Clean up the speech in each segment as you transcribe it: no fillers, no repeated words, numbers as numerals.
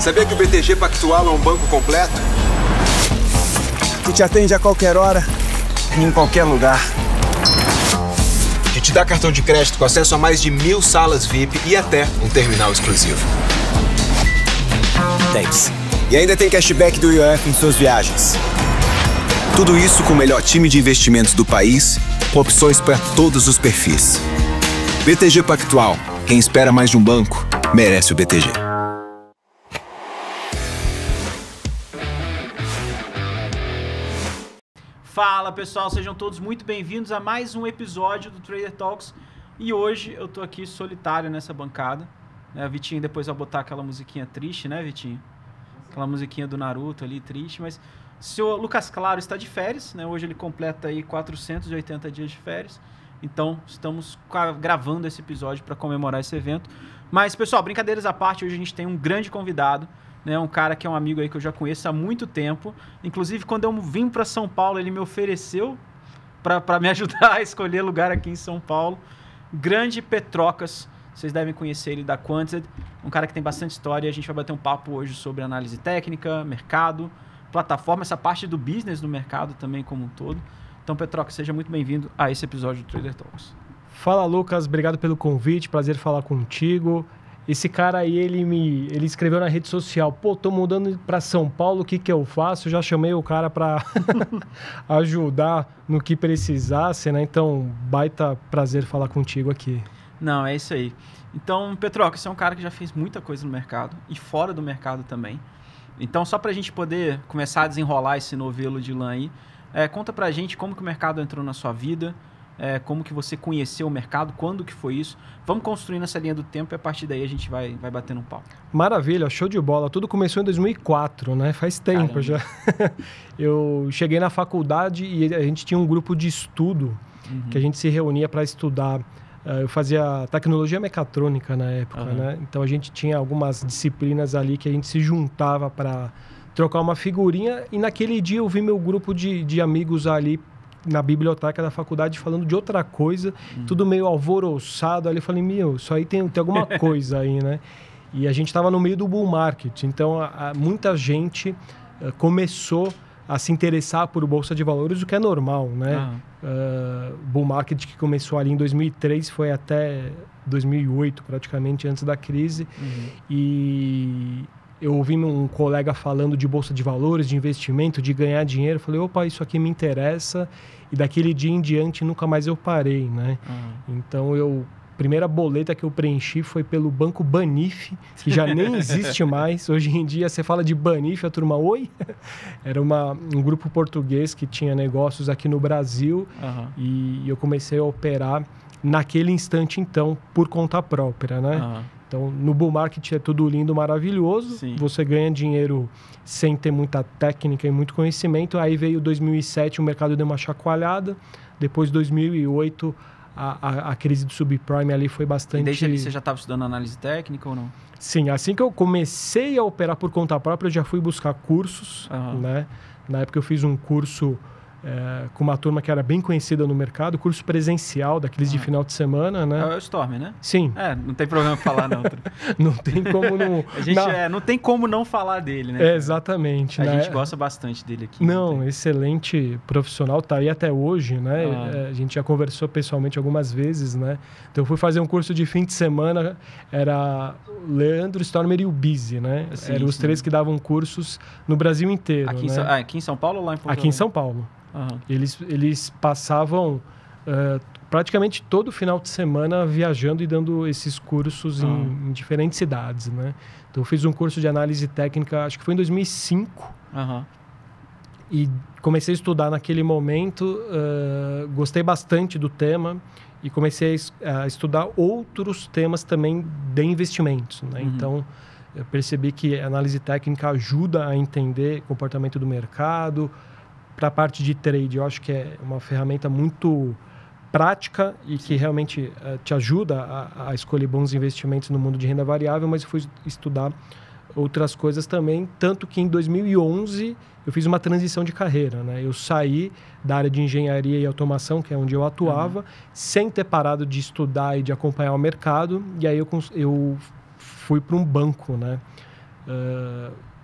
Sabia que o BTG Pactual é um banco completo? Que te atende a qualquer hora, em qualquer lugar. Que te dá cartão de crédito com acesso a mais de 1000 salas VIP e até um terminal exclusivo. Thanks. E ainda tem cashback do IOF em suas viagens. Tudo isso com o melhor time de investimentos do país, com opções para todos os perfis. BTG Pactual. Quem espera mais de um banco, merece o BTG. Fala pessoal, sejam todos muito bem-vindos a mais um episódio do Trader Talks. E hoje eu tô aqui solitário nessa bancada. A Vitinho depois vai botar aquela musiquinha triste, né, Vitinho? Aquela musiquinha do Naruto ali, triste, mas o senhor Lucas Claro está de férias, né? Hoje ele completa aí 480 dias de férias. Então, estamos gravando esse episódio para comemorar esse evento. Mas, pessoal, brincadeiras à parte, hoje a gente tem um grande convidado, né? Um cara que é um amigo aí que eu já conheço há muito tempo. Inclusive, quando eu vim para São Paulo, ele me ofereceu para me ajudar a escolher lugar aqui em São Paulo. Grande Petrocas. Vocês devem conhecer ele da Quanted, um cara que tem bastante história. A gente vai bater um papo hoje sobre análise técnica, mercado, plataforma, essa parte do business no mercado também como um todo. Então, Petroca, seja muito bem-vindo a esse episódio do Trader Talks. Fala, Lucas, obrigado pelo convite, prazer falar contigo. Esse cara aí, ele escreveu na rede social, pô, tô mudando para São Paulo, o que que eu faço? Já chamei o cara para ajudar no que precisasse, né? Então, baita prazer falar contigo aqui. Não, é isso aí. Então, Petroca, você é um cara que já fez muita coisa no mercado e fora do mercado também. Então, só para a gente poder começar a desenrolar esse novelo de lã aí, conta pra gente como que o mercado entrou na sua vida, como que você conheceu o mercado, quando que foi isso. Vamos construindo essa linha do tempo e a partir daí a gente vai batendo um pau. Maravilha, show de bola. Tudo começou em 2004, né? Faz tempo. Caramba. Já. Eu cheguei na faculdade e a gente tinha um grupo de estudo que a gente se reunia para estudar. Eu fazia tecnologia mecatrônica na época, né? Então a gente tinha algumas disciplinas ali que a gente se juntava para trocar uma figurinha. E naquele dia eu vi meu grupo de amigos ali na biblioteca da faculdade falando de outra coisa, tudo meio alvoroçado. Ali eu falei, isso aí tem alguma coisa aí, né? E a gente estava no meio do bull market, então muita gente começou a se interessar por bolsa de valores, o que é normal, né? Bull market que começou ali em 2003 foi até 2008, praticamente antes da crise. E eu ouvi um colega falando de bolsa de valores, de investimento, de ganhar dinheiro. Falei, opa, isso aqui me interessa. E daquele dia em diante nunca mais eu parei, né? Então primeira boleta que eu preenchi foi pelo Banco Banif, que já nem existe mais. Hoje em dia você fala de Banif, a turma, oi? Era um grupo português que tinha negócios aqui no Brasil e eu comecei a operar naquele instante, então, por conta própria, né? Então, no bull market é tudo lindo, maravilhoso. Sim. Você ganha dinheiro sem ter muita técnica e muito conhecimento. Aí veio 2007, o mercado deu uma chacoalhada. Depois, 2008... A crise do subprime ali foi bastante... E desde ali você já estava estudando análise técnica ou não? Sim, assim que eu comecei a operar por conta própria, eu já fui buscar cursos, né? Na época eu fiz um curso com uma turma que era bem conhecida no mercado, curso presencial, daqueles de final de semana, né? É o Storm, né? Sim. Não tem problema falar não. Não tem como não... não tem como não falar dele, né? Exatamente. A gente gosta bastante dele aqui. Não, excelente profissional, tá aí até hoje, né? A gente já conversou pessoalmente algumas vezes, né? Então eu fui fazer um curso de fim de semana, era Leandro, Stormer e o Bizzi, né? Eram os três que davam cursos no Brasil inteiro, aqui, né? aqui em São Paulo ou lá em Portugal? Aqui em São Paulo. Eles passavam praticamente todo final de semana viajando e dando esses cursos em diferentes cidades, né? Então eu fiz um curso de análise técnica, acho que foi em 2005. E comecei a estudar naquele momento, gostei bastante do tema e comecei a estudar outros temas também de investimentos, né? Então eu percebi que a análise técnica ajuda a entender o comportamento do mercado. Para a parte de trade, eu acho que é uma ferramenta muito prática e que realmente te ajuda a escolher bons investimentos no mundo de renda variável, mas eu fui estudar outras coisas também, tanto que em 2011 eu fiz uma transição de carreira, né? Eu saí da área de engenharia e automação, que é onde eu atuava, sem ter parado de estudar e de acompanhar o mercado, e aí eu fui para um banco, né?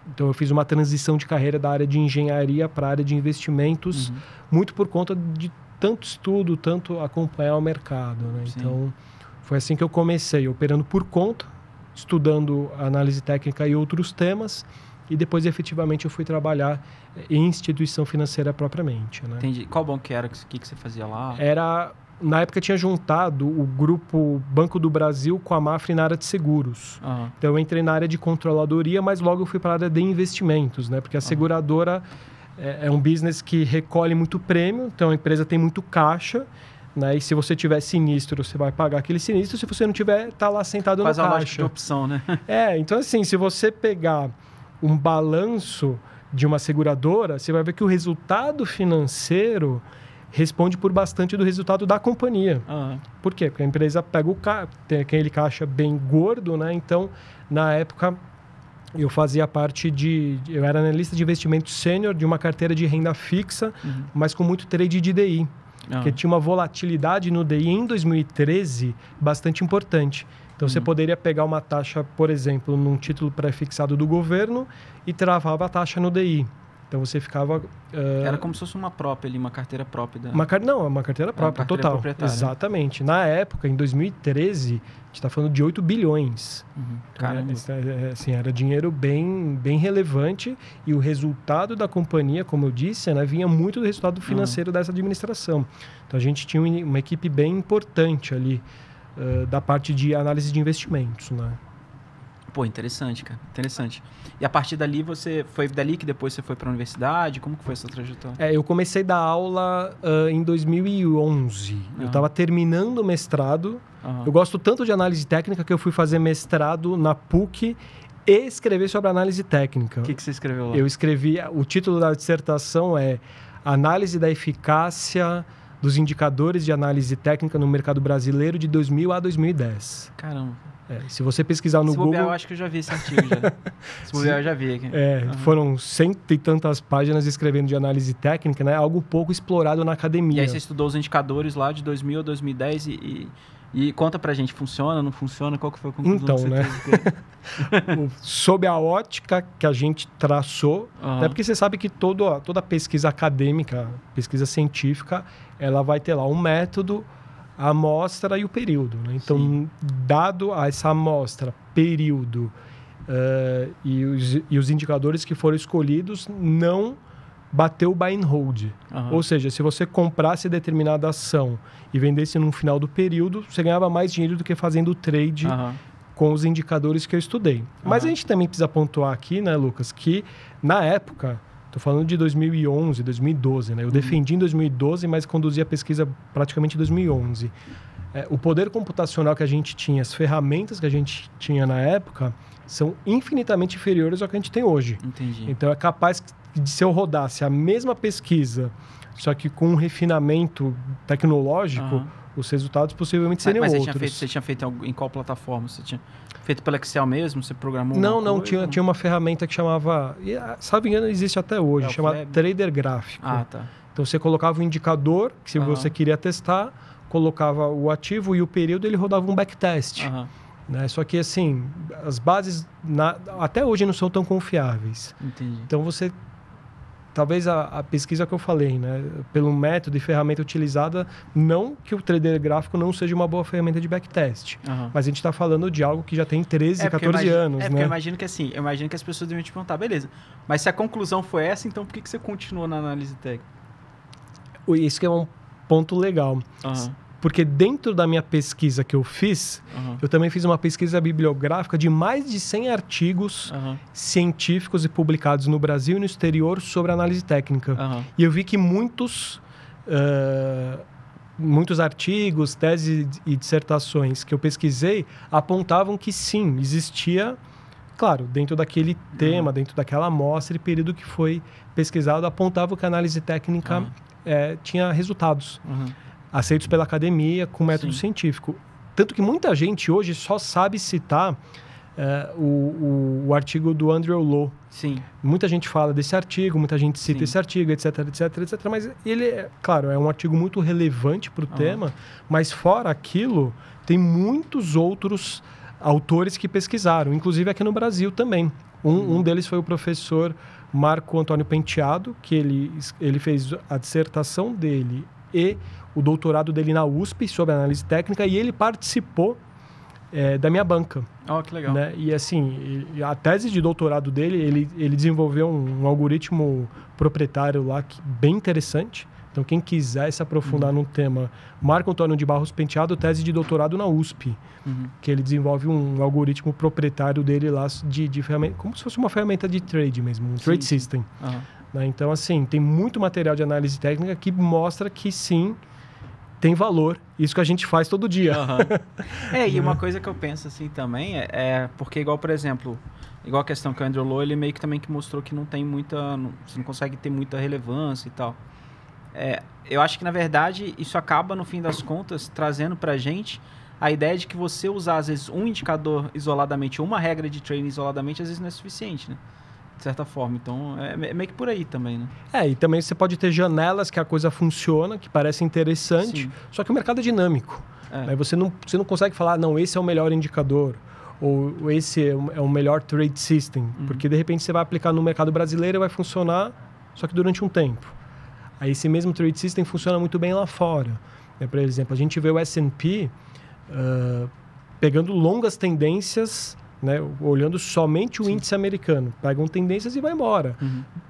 Então, eu fiz uma transição de carreira da área de engenharia para a área de investimentos, muito por conta de tanto estudo, tanto acompanhar o mercado, né? Então, foi assim que eu comecei, operando por conta, estudando análise técnica e outros temas, e depois, efetivamente, eu fui trabalhar em instituição financeira propriamente, né? Entendi. Qual banco que era? O que você fazia lá? Na época, tinha juntado o grupo Banco do Brasil com a Mafra na área de seguros. Então, eu entrei na área de controladoria, mas logo eu fui para a área de investimentos, né? Porque a seguradora é um business que recolhe muito prêmio, então a empresa tem muito caixa, né? E se você tiver sinistro, você vai pagar aquele sinistro. Se você não tiver, tá lá sentado no caixa. Faz a lógica de opção, né? Então assim, se você pegar um balanço de uma seguradora, você vai ver que o resultado financeiro responde por bastante do resultado da companhia. Por quê? Porque a empresa pega tem aquele caixa bem gordo, né? Então, na época, eu fazia parte eu era analista de investimento sênior de uma carteira de renda fixa, mas com muito trade de DI. Porque tinha uma volatilidade no DI em 2013 bastante importante. Então, você poderia pegar uma taxa, por exemplo, num título pré-fixado do governo e travava a taxa no DI. Então, você ficava... Era como se fosse uma própria ali, uma carteira própria. Não, uma carteira própria, total. Exatamente. Na época, em 2013, a gente está falando de 8 bilhões. Caramba. Assim, era dinheiro bem relevante e o resultado da companhia, como eu disse, né, vinha muito do resultado financeiro dessa administração. Então, a gente tinha uma equipe bem importante ali da parte de análise de investimentos, né? Pô, interessante, cara. Interessante. E a partir dali, foi dali que depois você foi para a universidade? Como que foi essa trajetória? Eu comecei a dar aula em 2011. Eu estava terminando o mestrado. Eu gosto tanto de análise técnica que eu fui fazer mestrado na PUC e escrever sobre análise técnica. O que você escreveu lá? Eu escrevi... O título da dissertação é Análise da Eficácia dos Indicadores de Análise Técnica no Mercado Brasileiro de 2000 a 2010. Caramba. Se você pesquisar no Google... eu acho que eu já vi esse artigo já. Se bobear, eu já vi aqui. Foram 100 e tantas páginas escrevendo de análise técnica, né? Algo pouco explorado na academia. E aí você estudou os indicadores lá de 2000 a 2010 e conta pra gente, funciona, não funciona? Qual que foi a conclusão então, que você né? Sob a ótica que a gente traçou, né? Porque você sabe que toda pesquisa acadêmica, pesquisa científica, ela vai ter lá um método, a amostra e o período, né? Então, dado a essa amostra, período e os indicadores que foram escolhidos, não bateu o buy and hold. Ou seja, se você comprasse determinada ação e vendesse no final do período, você ganhava mais dinheiro do que fazendo o trade com os indicadores que eu estudei. Mas a gente também precisa pontuar aqui, né, Lucas, que na época... Estou falando de 2011, 2012, né? Eu defendi em 2012, mas conduzi a pesquisa praticamente em 2011. O poder computacional que a gente tinha, as ferramentas que a gente tinha na época, são infinitamente inferiores ao que a gente tem hoje. Entendi. Então, é capaz de, se eu rodasse a mesma pesquisa, só que com um refinamento tecnológico, os resultados possivelmente seriam outros. Mas você tinha feito em qual plataforma? Você tinha feito pelo Excel mesmo? Você programou? Não, tinha uma ferramenta que chamava, salvo engano, existe até hoje, chamada Trader Gráfico. Tá. Então você colocava o indicador, que se você queria testar, colocava o ativo e o período, ele rodava um backtest. Né? Só que assim, as bases até hoje não são tão confiáveis. Entendi. Então você... Talvez a pesquisa que eu falei, né? Pelo método e ferramenta utilizada, não que o trader gráfico não seja uma boa ferramenta de backtest. Mas a gente está falando de algo que já tem 13, 14 anos, né? Porque eu imagino que as pessoas devem te perguntar, beleza, mas se a conclusão foi essa, então por que você continuou na análise técnica? Isso que é um ponto legal. Porque dentro da minha pesquisa que eu fiz, eu também fiz uma pesquisa bibliográfica de mais de 100 artigos científicos e publicados no Brasil e no exterior sobre análise técnica. E eu vi que muitos artigos, teses e dissertações que eu pesquisei apontavam que sim, existia, claro, dentro daquele tema, dentro daquela amostra e período que foi pesquisado, apontava que a análise técnica tinha resultados. Aceitos pela academia com método científico. Tanto que muita gente hoje só sabe citar o artigo do Andrew Lo. Sim. Muita gente fala desse artigo, muita gente cita esse artigo, etc, mas ele, claro, é um artigo muito relevante para o tema, mas fora aquilo, tem muitos outros autores que pesquisaram, inclusive aqui no Brasil também. Um deles foi o professor Marco Antônio Penteado, que ele fez a dissertação dele e o doutorado dele na USP sobre análise técnica, e ele participou da minha banca. Oh, que legal. Né? E assim, a tese de doutorado dele, ele desenvolveu um algoritmo proprietário lá bem interessante. Então, quem quiser se aprofundar no tema, Marco Antônio de Barros Penteado, tese de doutorado na USP, que ele desenvolve um algoritmo proprietário dele lá de ferramenta, como se fosse uma ferramenta de trade mesmo, um trade system. Né? Então, assim, tem muito material de análise técnica que mostra que sim, tem valor. Isso que a gente faz todo dia. E uma coisa que eu penso assim também porque igual, por exemplo, igual a questão que o Andrew Lo, ele meio que também mostrou que não tem você não consegue ter muita relevância e tal. Eu acho que, na verdade, isso acaba, no fim das contas, trazendo pra gente a ideia de que você usar, às vezes, um indicador isoladamente, ou uma regra de trading isoladamente, às vezes não é suficiente, né? De certa forma. Então, é meio que por aí também, né? E também você pode ter janelas que a coisa funciona, que parece interessante, Sim. Só que o mercado é dinâmico. Aí você não consegue falar, não, esse é o melhor indicador, ou esse é o melhor trade system, porque, de repente, você vai aplicar no mercado brasileiro e vai funcionar, só que durante um tempo. Aí esse mesmo trade system funciona muito bem lá fora. Por exemplo, a gente vê o S&P pegando longas tendências, né, olhando somente o índice americano. Pegam tendências e vai embora.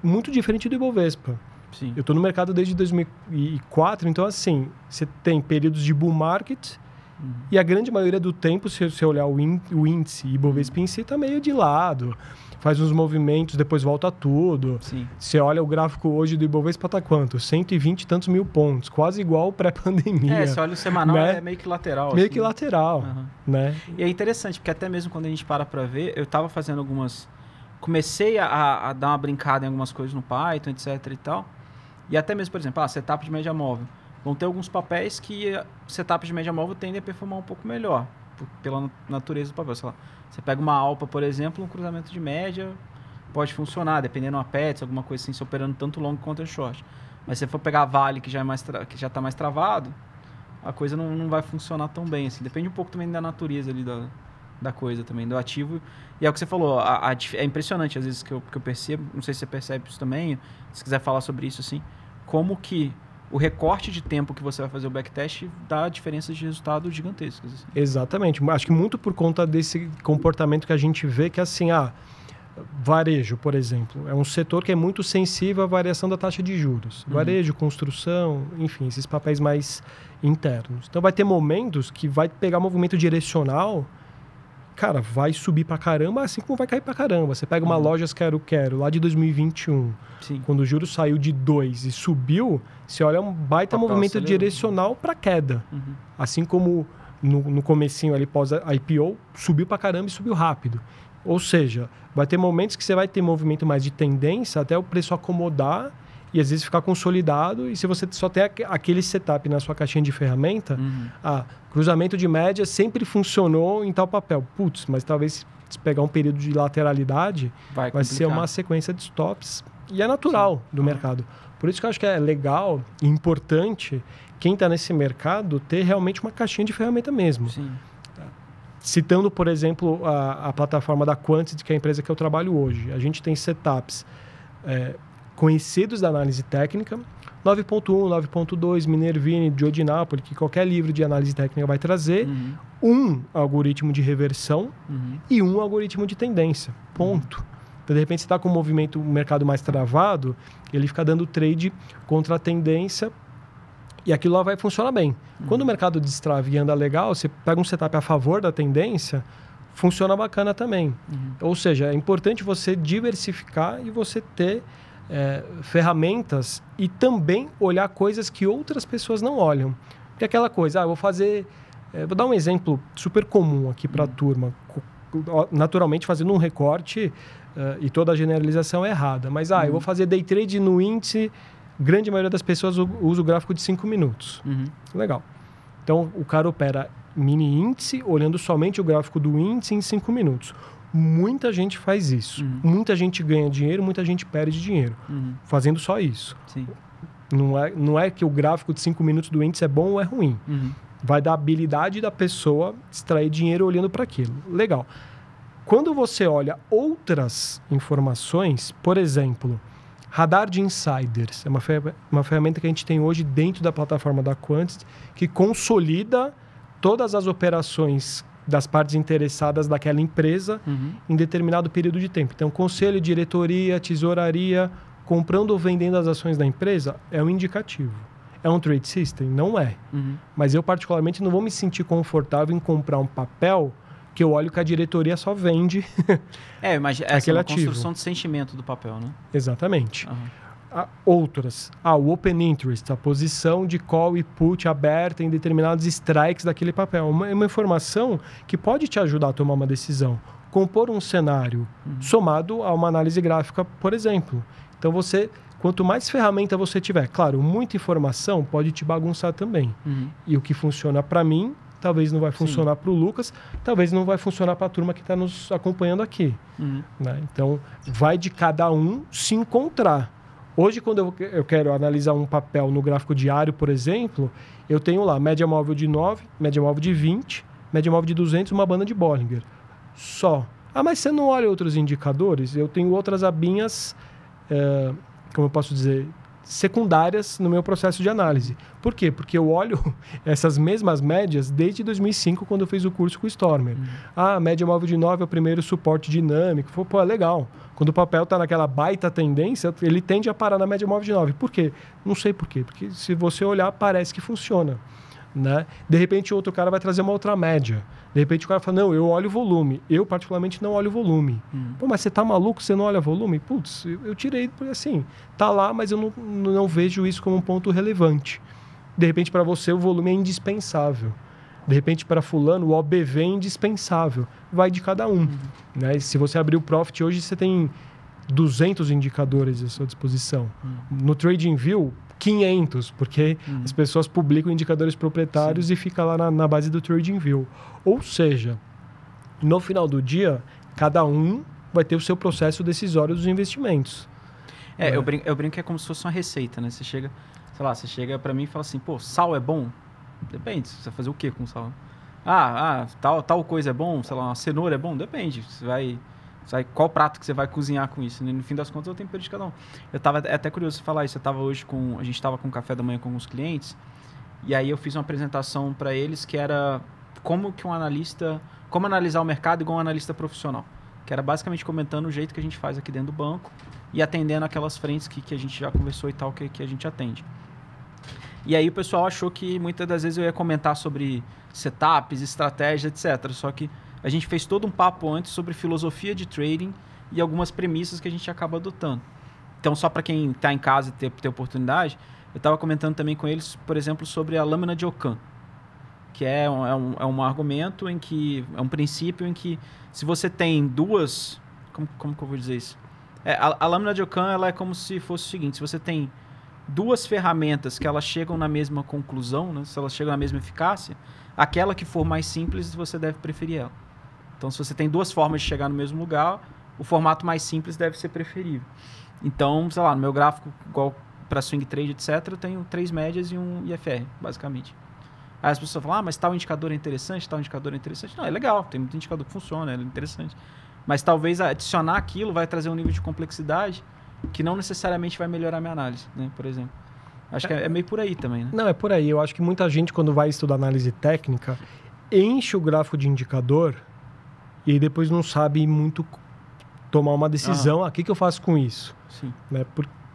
Muito diferente do Ibovespa. Sim. Eu estou no mercado desde 2004, então assim, você tem períodos de bull market e a grande maioria do tempo, se você olhar o índice Ibovespa em si, está meio de lado. Faz uns movimentos, depois volta tudo. Sim. Você olha o gráfico hoje do Ibovespa, está quanto? 120 e tantos mil pontos, quase igual pré-pandemia. Você olha o semanal, né? É meio que lateral. Meio assim. que lateral, né? E é interessante, porque até mesmo quando a gente para ver, eu estava fazendo comecei a dar uma brincada em algumas coisas no Python, etc e tal. E até mesmo, por exemplo, setup de média móvel. Vão ter alguns papéis que setup de média móvel tendem a performar um pouco melhor, pela natureza do papel. Sei lá, você pega uma Alpa, por exemplo, um cruzamento de média pode funcionar, dependendo de uma PETS, alguma coisa assim, se operando tanto long quanto short. Mas se você for pegar a Vale, que já está mais travado, a coisa não vai funcionar tão bem. Assim. Depende um pouco também da natureza ali da coisa também, do ativo. E é o que você falou, é impressionante às vezes que eu percebo, não sei se você percebe isso também, se quiser falar sobre isso assim, como que o recorte de tempo que você vai fazer o backtest dá diferenças de resultado gigantescas. Assim. Exatamente. Acho que muito por conta desse comportamento que a gente vê que assim, varejo, por exemplo, é um setor que é muito sensível à variação da taxa de juros. Varejo, construção, enfim, esses papéis mais internos. Então vai ter momentos que vai pegar movimento direcional, cara, vai subir pra caramba, assim como vai cair pra caramba. Você pega uma Lojas Quero-Quero lá de 2021, Sim. quando o juros saiu de 2 e subiu, você olha um baita movimento direcional para queda. Assim como no comecinho ali pós IPO, subiu pra caramba e subiu rápido. Ou seja, vai ter momentos que você vai ter movimento mais de tendência até o preço acomodar e às vezes ficar consolidado. E se você só tem aquele setup na sua caixinha de ferramenta, cruzamento de média sempre funcionou em tal papel. Putz, mas talvez se pegar um período de lateralidade, vai ser uma sequência de stops. E é natural do mercado. Por isso que eu acho que é legal e importante quem está nesse mercado ter realmente uma caixinha de ferramenta mesmo. Sim. Citando, por exemplo, a plataforma da Quantity, que é a empresa que eu trabalho hoje. A gente tem setups conhecidos da análise técnica, 9.1, 9.2, Minervini, Joe Napoli, que qualquer livro de análise técnica vai trazer, um algoritmo de reversão e um algoritmo de tendência. Ponto. Então, de repente, você está com um mercado mais travado, ele fica dando trade contra a tendência e aquilo lá vai funcionar bem. Quando o mercado destrava e anda legal, você pega um setup a favor da tendência, funciona bacana também. Ou seja, é importante você diversificar e você ter ferramentas e também olhar coisas que outras pessoas não olham. Porque aquela coisa, eu vou fazer... vou dar um exemplo super comum aqui para a turma. Naturalmente, fazendo um recorte e toda a generalização é errada. Mas, eu vou fazer day trade no índice... Grande maioria das pessoas usa o gráfico de 5 minutos. Legal. Então, o cara opera mini índice, olhando somente o gráfico do índice em 5 minutos. Muita gente faz isso. Muita gente ganha dinheiro, muita gente perde dinheiro. Fazendo só isso. Sim. Não é que o gráfico de 5 minutos do índice é bom ou é ruim. Vai da habilidade da pessoa extrair dinheiro olhando para aquilo. Legal. Quando você olha outras informações, por exemplo, Radar de Insiders, é uma ferramenta que a gente tem hoje dentro da plataforma da Quantity, que consolida todas as operações das partes interessadas daquela empresa em determinado período de tempo. Então, conselho, diretoria, tesouraria, comprando ou vendendo as ações da empresa, é um indicativo. É um trade system? Não é. Mas eu, particularmente, não vou me sentir confortável em comprar um papel que eu olho que a diretoria só vende mas essa é uma ativo. construção de sentimento do papel, né? Exatamente. Outras. O Open Interest, a posição de call e put aberta em determinados strikes daquele papel. Uma informação que pode te ajudar a tomar uma decisão. Compor um cenário somado a uma análise gráfica, por exemplo. Então, quanto mais ferramenta você tiver, claro, muita informação pode te bagunçar também. E o que funciona para mim, talvez não vai funcionar para o Lucas, talvez não vai funcionar para a turma que está nos acompanhando aqui. Né? Então, vai de cada um se encontrar. Hoje, quando eu quero analisar um papel no gráfico diário, por exemplo, eu tenho lá média móvel de 9, média móvel de 20, média móvel de 200, uma banda de Bollinger. Só. Mas você não olha outros indicadores? Eu tenho outras abinhas, como eu posso dizer, secundárias no meu processo de análise. Por quê? Porque eu olho essas mesmas médias desde 2005, quando eu fiz o curso com o Stormer. A média móvel de 9 é o primeiro suporte dinâmico. É legal. Quando o papel está naquela baita tendência, ele tende a parar na média móvel de 9. Por quê? Não sei por quê. Porque se você olhar, parece que funciona. Né? De repente, outro cara vai trazer uma outra média. De repente, o cara fala, não, eu olho volume. Eu, particularmente, não olho volume. Mas você tá maluco? Você não olha volume? Putz, eu tirei, porque assim, tá lá, mas eu não vejo isso como um ponto relevante. De repente, para você, o volume é indispensável. De repente, para fulano, o OBV é indispensável. Vai de cada um. Né? Se você abrir o Profit hoje, você tem 200 indicadores à sua disposição. No TradingView, 500, porque as pessoas publicam indicadores proprietários e fica lá na base do TradingView. Ou seja, no final do dia, cada um vai ter o seu processo decisório dos investimentos. Eu brinco que é como se fosse uma receita, né? Você chega pra mim e fala assim, sal é bom? Depende, você vai fazer o que com sal? Tal coisa é bom, sei lá, uma cenoura é bom? Depende, qual prato que você vai cozinhar com isso? No fim das contas, eu tenho de cada um. Eu tava até curioso de falar isso. A gente estava com café da manhã com alguns clientes, e aí eu fiz uma apresentação para eles que era como analisar o mercado igual um analista profissional. Que era basicamente comentando o jeito que a gente faz aqui dentro do banco e atendendo aquelas frentes que a gente já conversou e tal, que a gente atende. E aí o pessoal achou que muitas das vezes eu ia comentar sobre setups, estratégias, etc. Só que a gente fez todo um papo antes sobre filosofia de trading e algumas premissas que a gente acaba adotando. Então, só para quem está em casa e ter oportunidade, eu estava comentando também com eles, por exemplo, sobre a lâmina de Ockham, que é um argumento em que... É um princípio em que se você tem duas... Como que eu vou dizer isso? A lâmina de Ockham, ela é como se fosse o seguinte, se você tem duas ferramentas que elas chegam na mesma conclusão, né, se elas chegam na mesma eficácia, aquela que for mais simples, você deve preferir ela. Então, se você tem duas formas de chegar no mesmo lugar, o formato mais simples deve ser preferível. Então, sei lá, no meu gráfico, igual para swing trade, etc., eu tenho 3 médias e um IFR, basicamente. Aí as pessoas falam, mas tal indicador é interessante, tal indicador é interessante. Não, é legal, tem muito indicador que funciona, é interessante. Mas talvez adicionar aquilo vai trazer um nível de complexidade que não necessariamente vai melhorar a minha análise, né, por exemplo. Acho que é meio por aí também, né? Não, é por aí. Eu acho que muita gente, quando vai estudar análise técnica, enche o gráfico de indicador e aí depois não sabe muito tomar uma decisão. O que eu faço com isso? Sim. Né?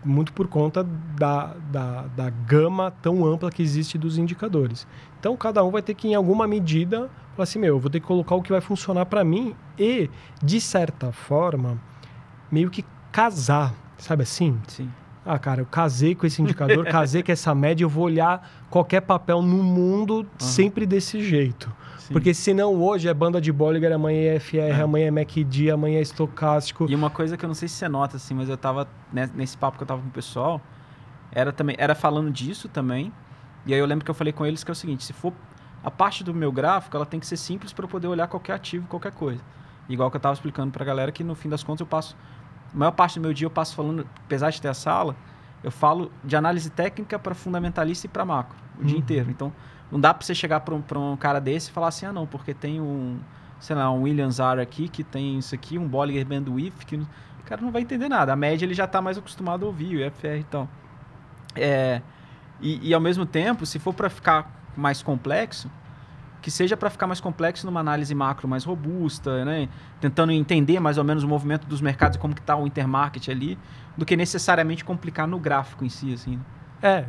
Muito por conta da gama tão ampla que existe dos indicadores. Então, cada um vai ter que, em alguma medida, falar assim, eu vou ter que colocar o que vai funcionar para mim e, de certa forma, meio que casar, sabe assim? Sim. Cara, eu casei com esse indicador, casei com essa média, eu vou olhar qualquer papel no mundo sempre desse jeito. Sim. Porque senão hoje é banda de Bollinger, amanhã é FR, amanhã é MACD, amanhã é estocástico. E uma coisa que eu não sei se você nota, assim, mas eu tava, nesse papo que eu tava com o pessoal, era falando disso também, e aí eu lembro que eu falei com eles que é o seguinte, se for a parte do meu gráfico, ela tem que ser simples para eu poder olhar qualquer ativo, qualquer coisa. Igual que eu tava explicando pra galera que no fim das contas eu passo... A maior parte do meu dia eu passo falando, apesar de ter a sala, eu falo de análise técnica para fundamentalista e para macro, o dia inteiro. Então, não dá para você chegar para um cara desse e falar assim, não, porque tem sei lá, um Williams R aqui, que tem isso aqui, um Bollinger Bandwidth, que o cara não vai entender nada. A média ele já está mais acostumado a ouvir, o FR e tal. E ao mesmo tempo, se for para ficar mais complexo, que seja para ficar mais complexo numa análise macro mais robusta, né? Tentando entender mais ou menos o movimento dos mercados e como que está o intermarket ali, do que necessariamente complicar no gráfico em si, assim. É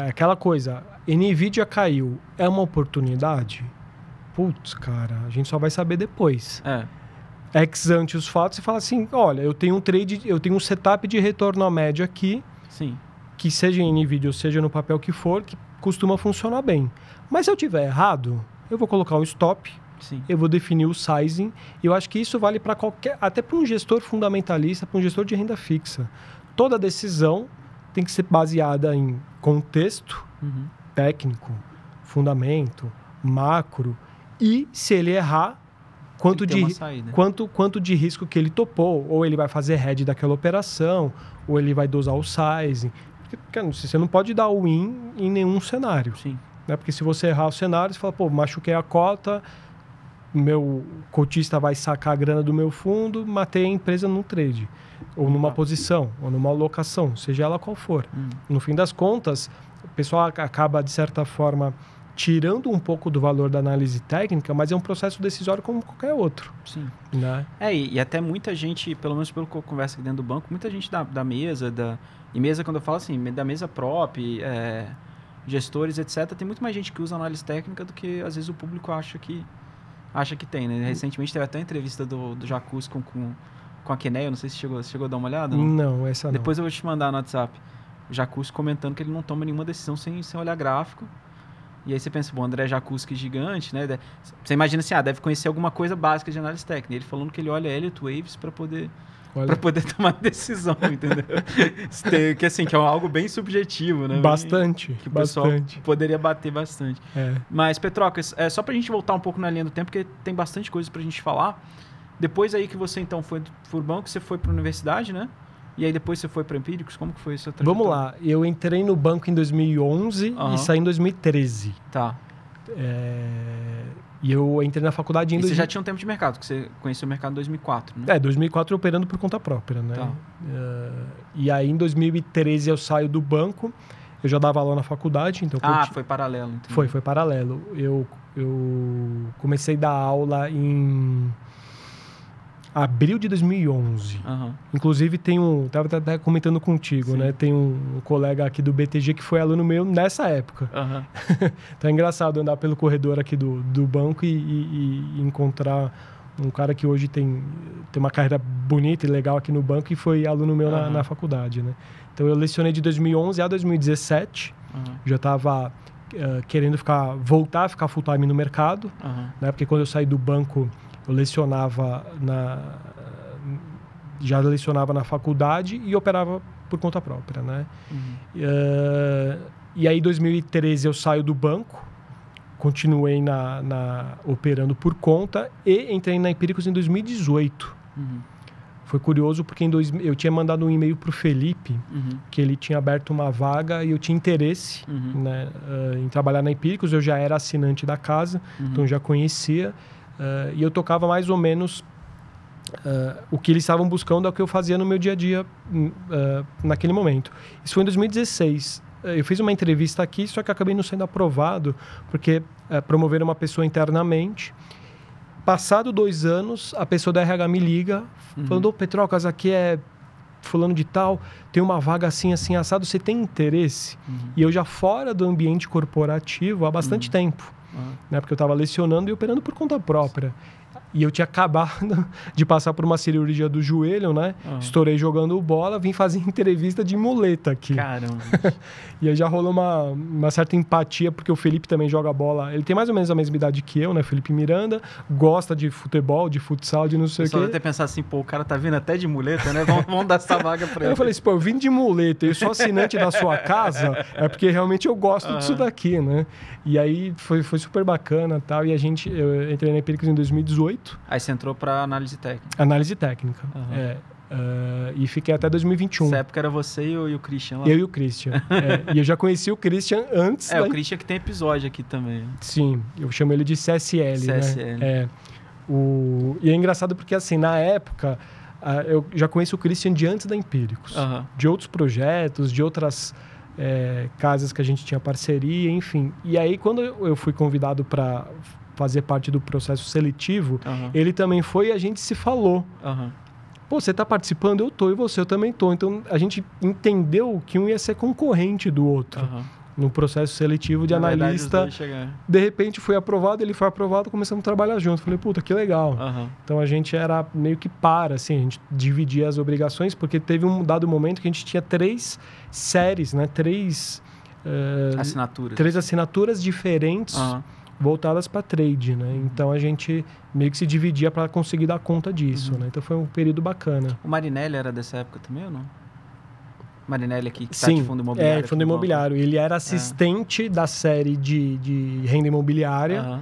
aquela coisa, NVIDIA caiu, é uma oportunidade? Putz, cara, a gente só vai saber depois. Ex ante os fatos, você fala assim, olha, eu tenho um setup de retorno à média aqui, sim, que seja em NVIDIA ou seja no papel que for, que costuma funcionar bem. Mas se eu tiver errado, eu vou colocar um stop, sim, eu vou definir o sizing, e eu acho que isso vale para até para um gestor fundamentalista, para um gestor de renda fixa. Toda decisão tem que ser baseada em contexto técnico, fundamento, macro, e se ele errar, quanto de risco que ele topou, ou ele vai fazer hedge daquela operação, ou ele vai dosar o sizing. Porque você não pode dar win em nenhum cenário. Sim. Né? Porque se você errar o cenário, você fala, pô, machuquei a cota, meu cotista vai sacar a grana do meu fundo, matei a empresa num trade, ou numa posição, ou numa alocação, seja ela qual for. No fim das contas, o pessoal acaba, de certa forma, tirando um pouco do valor da análise técnica, mas é um processo decisório como qualquer outro. Sim. Né? E até muita gente, pelo menos pelo que eu converso aqui dentro do banco, muita gente da mesa, e mesa quando eu falo assim, da mesa prop, gestores, etc., tem muito mais gente que usa análise técnica do que às vezes o público acha que tem, né? Recentemente teve até uma entrevista do Jacuz com a Quenéia, não sei se chegou a dar uma olhada. Não, essa não. Depois eu vou te mandar no WhatsApp. O Jacuz comentando que ele não toma nenhuma decisão sem olhar gráfico. E aí você pensa, bom, André Jacuz, que gigante, né? Você imagina assim, deve conhecer alguma coisa básica de análise técnica. Ele falando que ele olha Elliott Waves para poder tomar decisão, entendeu? Que assim, que é algo bem subjetivo, né? Bastante. Que o pessoal poderia bater bastante. Mas, Petrocas, só pra gente voltar um pouco na linha do tempo, porque tem bastante coisa pra gente falar. Depois aí que você, então, foi pro banco, você foi pra universidade, né? E aí depois você foi para Empíricos? Como que foi essa trajetória? Vamos lá. Eu entrei no banco em 2011 e saí em 2013. Tá. E eu entrei na faculdade em... Você já tinha um tempo de mercado, que você conheceu o mercado em 2004, né? 2004 operando por conta própria, né? Tá. E aí em 2013 eu saio do banco, eu já dava aula na faculdade, então... Foi paralelo. Então. Foi paralelo. Eu comecei a dar aula em... abril de 2011. Inclusive estava até comentando contigo, né? Tem um colega aqui do BTG que foi aluno meu nessa época. Então é engraçado andar pelo corredor aqui do banco e encontrar um cara que hoje tem uma carreira bonita e legal aqui no banco e foi aluno meu na faculdade, né? Então eu lecionei de 2011 a 2017. Já estava querendo voltar a ficar full time no mercado, né? Porque quando eu saí do banco eu já lecionava na faculdade e operava por conta própria, né? E aí, em 2013, eu saio do banco, continuei operando por conta e entrei na Empíricos em 2018. Foi curioso porque eu tinha mandado um e-mail para o Felipe, que ele tinha aberto uma vaga e eu tinha interesse, né, em trabalhar na Empíricos. Eu já era assinante da casa, então já conhecia. E eu tocava mais ou menos o que eles estavam buscando, é o que eu fazia no meu dia a dia naquele momento. Isso foi em 2016. Eu fiz uma entrevista aqui, só que acabei não sendo aprovado, porque promoveram uma pessoa internamente. Passado 2 anos, a pessoa da RH me liga, falando, Petrocas, aqui é fulano de tal, tem uma vaga assim, assim, assado, você tem interesse? E eu já fora do ambiente corporativo há bastante tempo. Né, porque eu estava lecionando e operando por conta própria. E eu tinha acabado de passar por uma cirurgia do joelho, né? Estourei jogando bola, vim fazer entrevista de muleta aqui. Caramba. E aí já rolou uma certa empatia, porque o Felipe também joga bola. Ele tem mais ou menos a mesma idade que eu, né? Felipe Miranda, gosta de futebol, de futsal, de não sei o quê. Só até pensar assim, o cara tá vindo até de muleta, né? Vamos dar essa vaga pra ele. Eu falei assim, eu vim de muleta, eu sou assinante da sua casa, é porque realmente eu gosto disso daqui, né? E aí foi super bacana e tal, e eu entrei na Empíricos em 2018. Aí você entrou para análise técnica. Análise técnica, e fiquei até 2021. Nessa época era você e o Christian lá? Eu e o Christian. E eu já conheci o Christian antes. O Christian que tem episódio aqui também. Sim, eu chamo ele de CSL, CSL. né? E é engraçado porque, assim, na época, eu já conheço o Christian de antes da Empíricos. De outros projetos, de outras casas que a gente tinha parceria, enfim. E aí, quando eu fui convidado para fazer parte do processo seletivo, ele também foi e a gente se falou. Pô, você está participando? Eu tô. E você? Eu também tô. Então, a gente entendeu que um ia ser concorrente do outro. No processo seletivo de analista. De repente, foi aprovado, ele foi aprovado, começamos a trabalhar junto. Falei, puta, que legal. Então, a gente era meio que assim, a gente dividia as obrigações, porque teve um dado momento que a gente tinha 3 séries, né? 3 assinaturas diferentes voltadas para trade, né? Então, a gente meio que se dividia para conseguir dar conta disso, né? Então, foi um período bacana. O Marinelli era dessa época também ou não? Marinelli aqui, que está de fundo imobiliário. Fundo imobiliário. Ele era assistente da série de renda imobiliária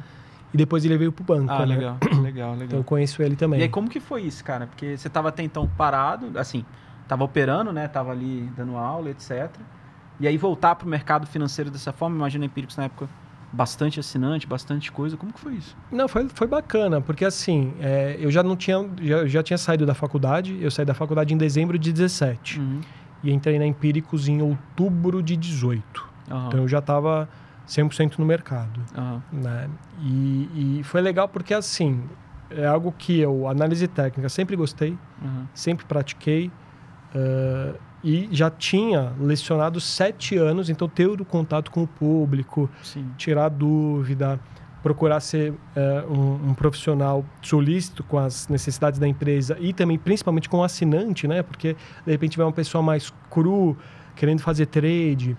e depois ele veio para o banco. Legal. Então, eu conheço ele também. E aí, como que foi isso, cara? Porque você estava até então parado, assim, estava operando, né? Estava ali dando aula, etc. E aí, voltar para o mercado financeiro dessa forma, imagina a Empíricos na época, bastante assinante, bastante coisa. Como que foi isso? Não, foi bacana, porque assim, eu já tinha saído da faculdade, eu saí da faculdade em dezembro de 17. E entrei na Empíricos em outubro de 18. Então, eu já estava 100% no mercado. Né? E foi legal porque, assim, é algo que eu, análise técnica, sempre gostei, sempre pratiquei. E já tinha lecionado 7 anos, então ter o contato com o público, tirar dúvida, procurar ser um profissional solícito com as necessidades da empresa e também, principalmente, com o assinante, né? Porque, de repente, vai uma pessoa mais cru, querendo fazer trade.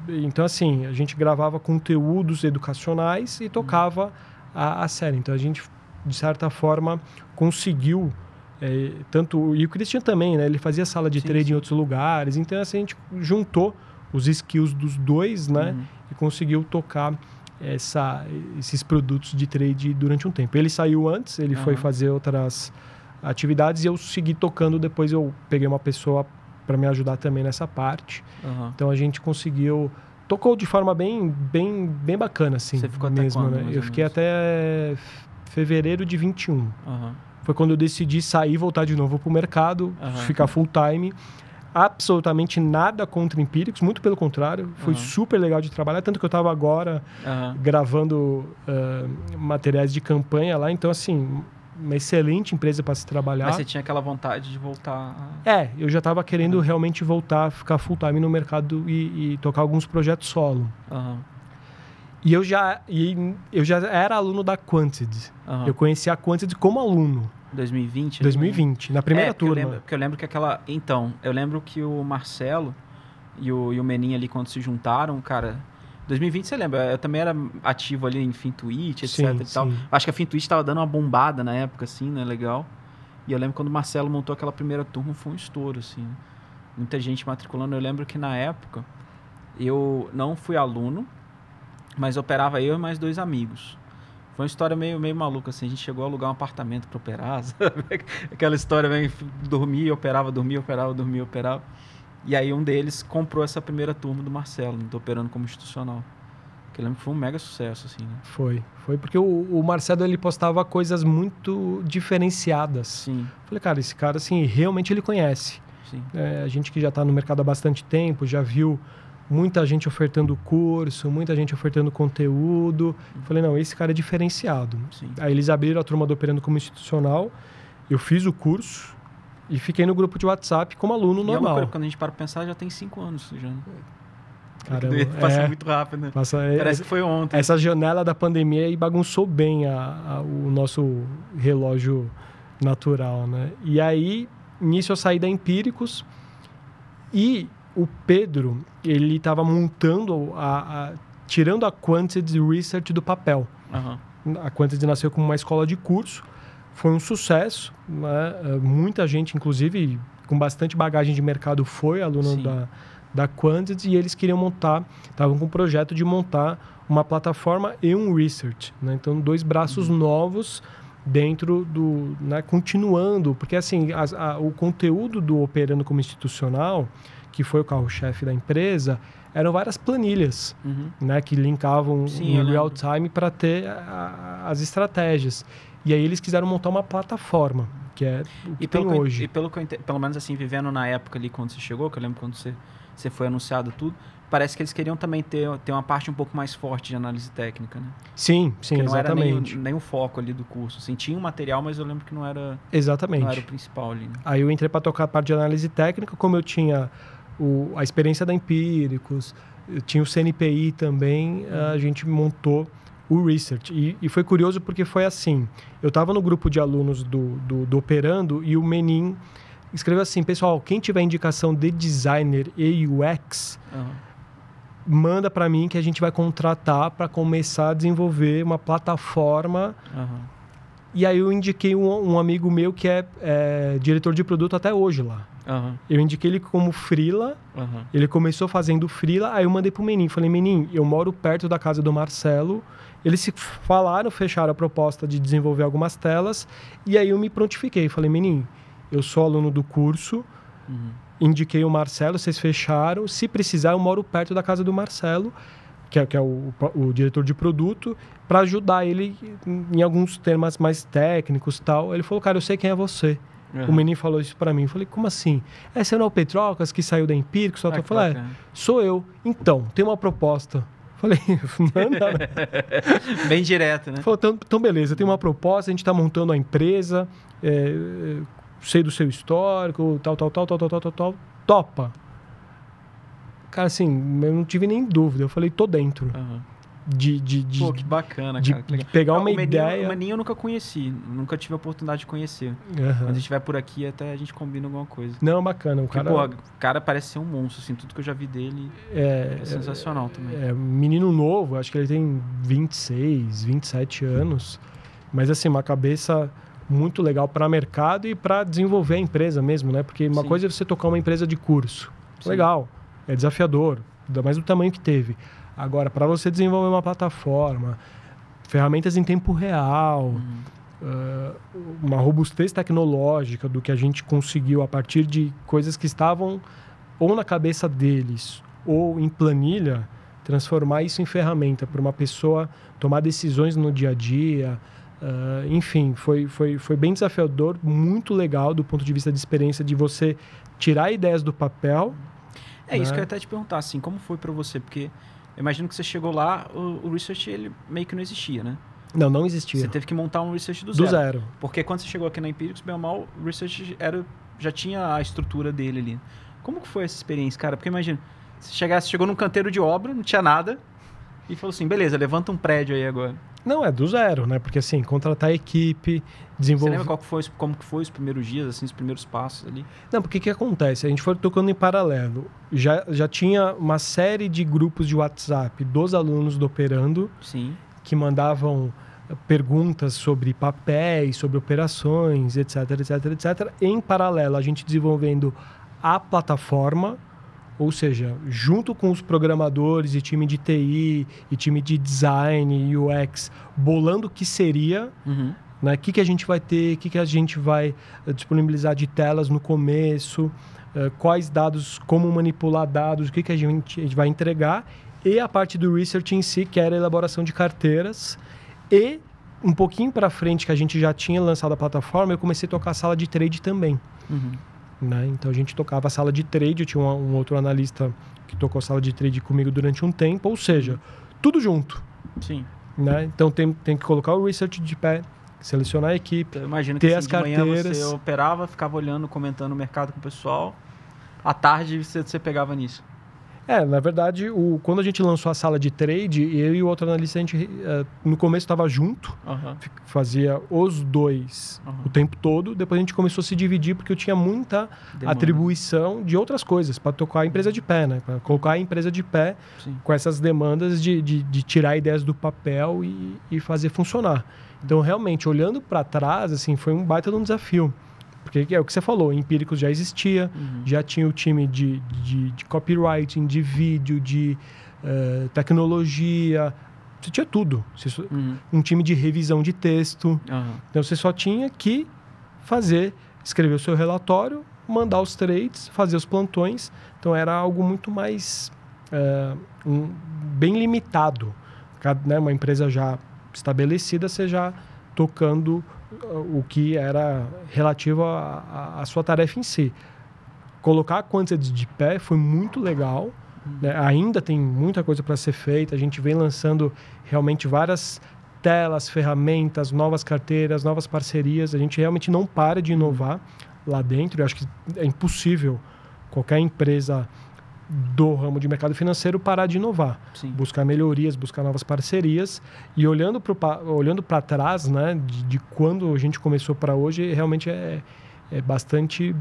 Então, assim, a gente gravava conteúdos educacionais e tocava a série. Então, a gente, de certa forma, conseguiu... e o Christian também, né? Ele fazia sala de trade em outros lugares. Então, assim, a gente juntou os skills dos dois, né? E conseguiu tocar esses produtos de trade durante um tempo. Ele saiu antes, ele foi fazer outras atividades e eu segui tocando. Depois eu peguei uma pessoa para me ajudar também nessa parte. Então, a gente conseguiu... Tocou de forma bem bacana, assim. Você ficou mesmo, até quando, né? Eu fiquei até fevereiro de 21. Foi quando eu decidi sair e voltar de novo para o mercado, ficar full time. Absolutamente nada contra Empíricos, muito pelo contrário. Foi super legal de trabalhar, tanto que eu estava agora gravando materiais de campanha lá. Então, assim, uma excelente empresa para se trabalhar. Mas você tinha aquela vontade de voltar? Eu já estava querendo realmente voltar, ficar full time no mercado e tocar alguns projetos solo. E eu já era aluno da Quantity. Eu conheci a Quantity como aluno. 2020? 2020, na primeira turma. Eu lembro que aquela... Então, eu lembro que o Marcelo e o Menin ali, quando se juntaram, cara... 2020, você lembra? Eu também era ativo ali em Fintuit, etc. e tal. Acho que a Fintuit estava dando uma bombada na época, assim, né? Legal. E eu lembro quando o Marcelo montou aquela primeira turma, foi um estouro, assim. Muita gente matriculando. Eu lembro que na época, eu não fui aluno, mas operava eu e mais 2 amigos. Foi uma história meio maluca, assim. A gente chegou a alugar um apartamento para operar, sabe? Aquela história meio... Dormia, operava. E aí um deles comprou essa primeira turma do Marcelo, tô operando como institucional. Que eu lembro que foi um mega sucesso, assim, né? Foi porque o Marcelo, ele postava coisas muito diferenciadas. Falei, cara, esse cara, assim, realmente ele conhece. A gente que já está no mercado há bastante tempo, já viu... Muita gente ofertando curso, muita gente ofertando conteúdo. Falei, não, esse cara é diferenciado. Aí eles abriram a turma do Operando como Institucional. Eu fiz o curso e fiquei no grupo de WhatsApp como aluno normal. É uma coisa, quando a gente para pensar, já tem 5 anos. Já. Caramba, passa muito rápido, né? Parece que foi ontem. Essa janela da pandemia aí bagunçou bem o nosso relógio natural, né? E aí, nisso eu saí da Empíricos e... O Pedro, ele estava montando, tirando a Quantity Research do papel. A Quantity nasceu como uma escola de curso, foi um sucesso, né? Muita gente, inclusive, com bastante bagagem de mercado, foi aluno da Quantity, e eles queriam estavam com o projeto de montar uma plataforma e um research, né? Então, 2 braços novos dentro do... Né? Continuando, porque assim, o conteúdo do Operando como Institucional... que foi o carro-chefe da empresa, eram várias planilhas, né, que linkavam em real time para ter as estratégias. E aí eles quiseram montar uma plataforma, que é o que tem hoje. E pelo menos assim, vivendo na época ali quando você chegou, que eu lembro quando você foi anunciado tudo, parece que eles queriam também ter uma parte um pouco mais forte de análise técnica, né? Sim, Porque exatamente. Não era nem o foco ali do curso. Assim, tinha um material, mas eu lembro que não era o principal ali. Né? Aí eu entrei para tocar a parte de análise técnica, como eu tinha a experiência da Empíricos, eu tinha o CNPI também, a gente montou o Research. E foi curioso porque foi assim, eu estava no grupo de alunos do Operando e o Menin escreveu assim, pessoal, quem tiver indicação de designer e UX, manda para mim que a gente vai contratar para começar a desenvolver uma plataforma. E aí eu indiquei um amigo meu que é diretor de produto até hoje lá. Eu indiquei ele como freela, ele começou fazendo freela, aí eu mandei pro Menin, falei, Menin, eu moro perto da casa do Marcelo, eles se falaram, fecharam a proposta de desenvolver algumas telas, e aí eu me prontifiquei, falei, Menin, eu sou aluno do curso, indiquei o Marcelo, vocês fecharam, se precisar eu moro perto da casa do Marcelo, que é o diretor de produto, para ajudar ele em alguns temas mais técnicos e tal. Ele falou, cara, eu sei quem é você. O Menin falou isso para mim. Eu falei, como assim? Você não é o Petrocas que saiu da Empíricos? Eu falei, sou eu. Então, tem uma proposta. Falei, manda. Bem direto, né? Falou, então beleza, tem uma proposta, a gente está montando a empresa, sei do seu histórico, tal, topa. Cara, assim, eu não tive nem dúvida. Eu falei, tô dentro. Pô, que bacana, cara. De pegar uma ideia... O Menin eu nunca conheci. Nunca tive a oportunidade de conhecer. Quando a gente estiver por aqui, até a gente combina alguma coisa. Não, bacana. O cara parece ser um monstro, assim. Tudo que eu já vi dele é sensacional também. Menino novo, acho que ele tem 26, 27 anos. Mas, assim, uma cabeça muito legal para mercado e para desenvolver a empresa mesmo, né? Porque uma coisa é você tocar uma empresa de curso. Legal. É desafiador, ainda mais do tamanho que teve. Agora, para você desenvolver uma plataforma, ferramentas em tempo real, uma robustez tecnológica do que a gente conseguiu a partir de coisas que estavam ou na cabeça deles ou em planilha, transformar isso em ferramenta para uma pessoa tomar decisões no dia a dia. Enfim, foi bem desafiador, muito legal do ponto de vista de experiência de você tirar ideias do papel. Isso que eu ia até te perguntar, assim, como foi para você? Porque eu imagino que você chegou lá, o research ele meio que não existia, né? Não existia. Você teve que montar um research do zero. Porque quando você chegou aqui na Empíricos, bem ou mal, o research já tinha a estrutura dele ali. Como que foi essa experiência, cara? Porque imagina, você chegou num canteiro de obra, não tinha nada, e falou assim, beleza, levanta um prédio aí agora. Não, é do zero, né? Porque assim, contratar a equipe, desenvolver... Você lembra como que foi os primeiros dias, assim, os primeiros passos ali? Não, porque o que acontece? A gente foi tocando em paralelo. Já tinha uma série de grupos de WhatsApp dos alunos do Operando, que mandavam perguntas sobre papéis, sobre operações, etc. Em paralelo, a gente desenvolvendo a plataforma, ou seja, junto com os programadores e time de TI e time de design e UX, bolando o que seria, né? O que a gente vai ter, o que a gente vai disponibilizar de telas no começo, quais dados, como manipular dados, o que a gente vai entregar, e a parte do research em si, que era a elaboração de carteiras, e um pouquinho para frente, que a gente já tinha lançado a plataforma, eu comecei a tocar a sala de trade também. Né? Então a gente tocava a sala de trade, eu tinha um outro analista que tocou a sala de trade comigo durante um tempo, ou seja, tudo junto. Né? Então tem que colocar o research de pé, selecionar a equipe, então, imagino ter que as de manhã carteiras. Você operava, ficava olhando, comentando o mercado com o pessoal, à tarde você pegava nisso. Na verdade, quando a gente lançou a sala de trade, eu e o outro analista, a gente no começo estava junto, fazia os dois o tempo todo, depois a gente começou a se dividir porque eu tinha muita atribuição de outras coisas para tocar a empresa de pé, né? Para colocar a empresa de pé com essas demandas de tirar ideias do papel e fazer funcionar. Então, realmente, olhando para trás, assim, foi um baita de um desafio. Porque é o que você falou, Empíricos já existia, já tinha o time de copywriting, de vídeo, de tecnologia, você tinha tudo. Um time de revisão de texto. Então, você só tinha que escrever o seu relatório, mandar os trades, fazer os plantões. Então, era algo muito mais bem limitado. Né? Uma empresa já estabelecida, você já tocando o que era relativo à sua tarefa em si. Colocar a Quantity de pé foi muito legal, né? Ainda tem muita coisa para ser feita, a gente vem lançando realmente várias telas, ferramentas, novas carteiras, novas parcerias, a gente realmente não para de inovar lá dentro. Eu acho que é impossível qualquer empresa do ramo de mercado financeiro parar de inovar. Sim. Buscar melhorias, buscar novas parcerias. E olhando para trás, né, de quando a gente começou para hoje, realmente é bastante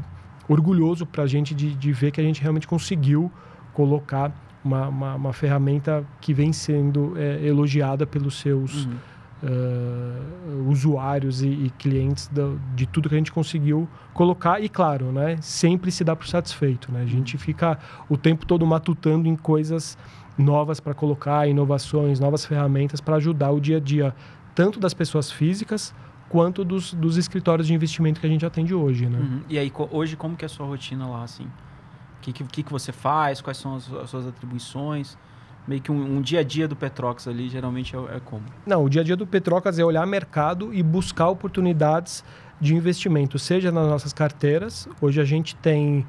orgulhoso para a gente de ver que a gente realmente conseguiu colocar uma ferramenta que vem sendo elogiada pelos seus usuários e clientes de tudo que a gente conseguiu colocar. E claro, né, sempre se dá por satisfeito, né? A gente fica o tempo todo matutando em coisas novas para colocar, inovações, novas ferramentas para ajudar o dia a dia, tanto das pessoas físicas quanto dos escritórios de investimento que a gente atende hoje, né? E aí, hoje, como que é a sua rotina lá, assim? O que você faz? Quais são as suas atribuições? Meio que um dia a dia do Petrox ali, geralmente é como? Não, o dia a dia do Petrox é olhar mercado e buscar oportunidades de investimento, seja nas nossas carteiras. Hoje a gente tem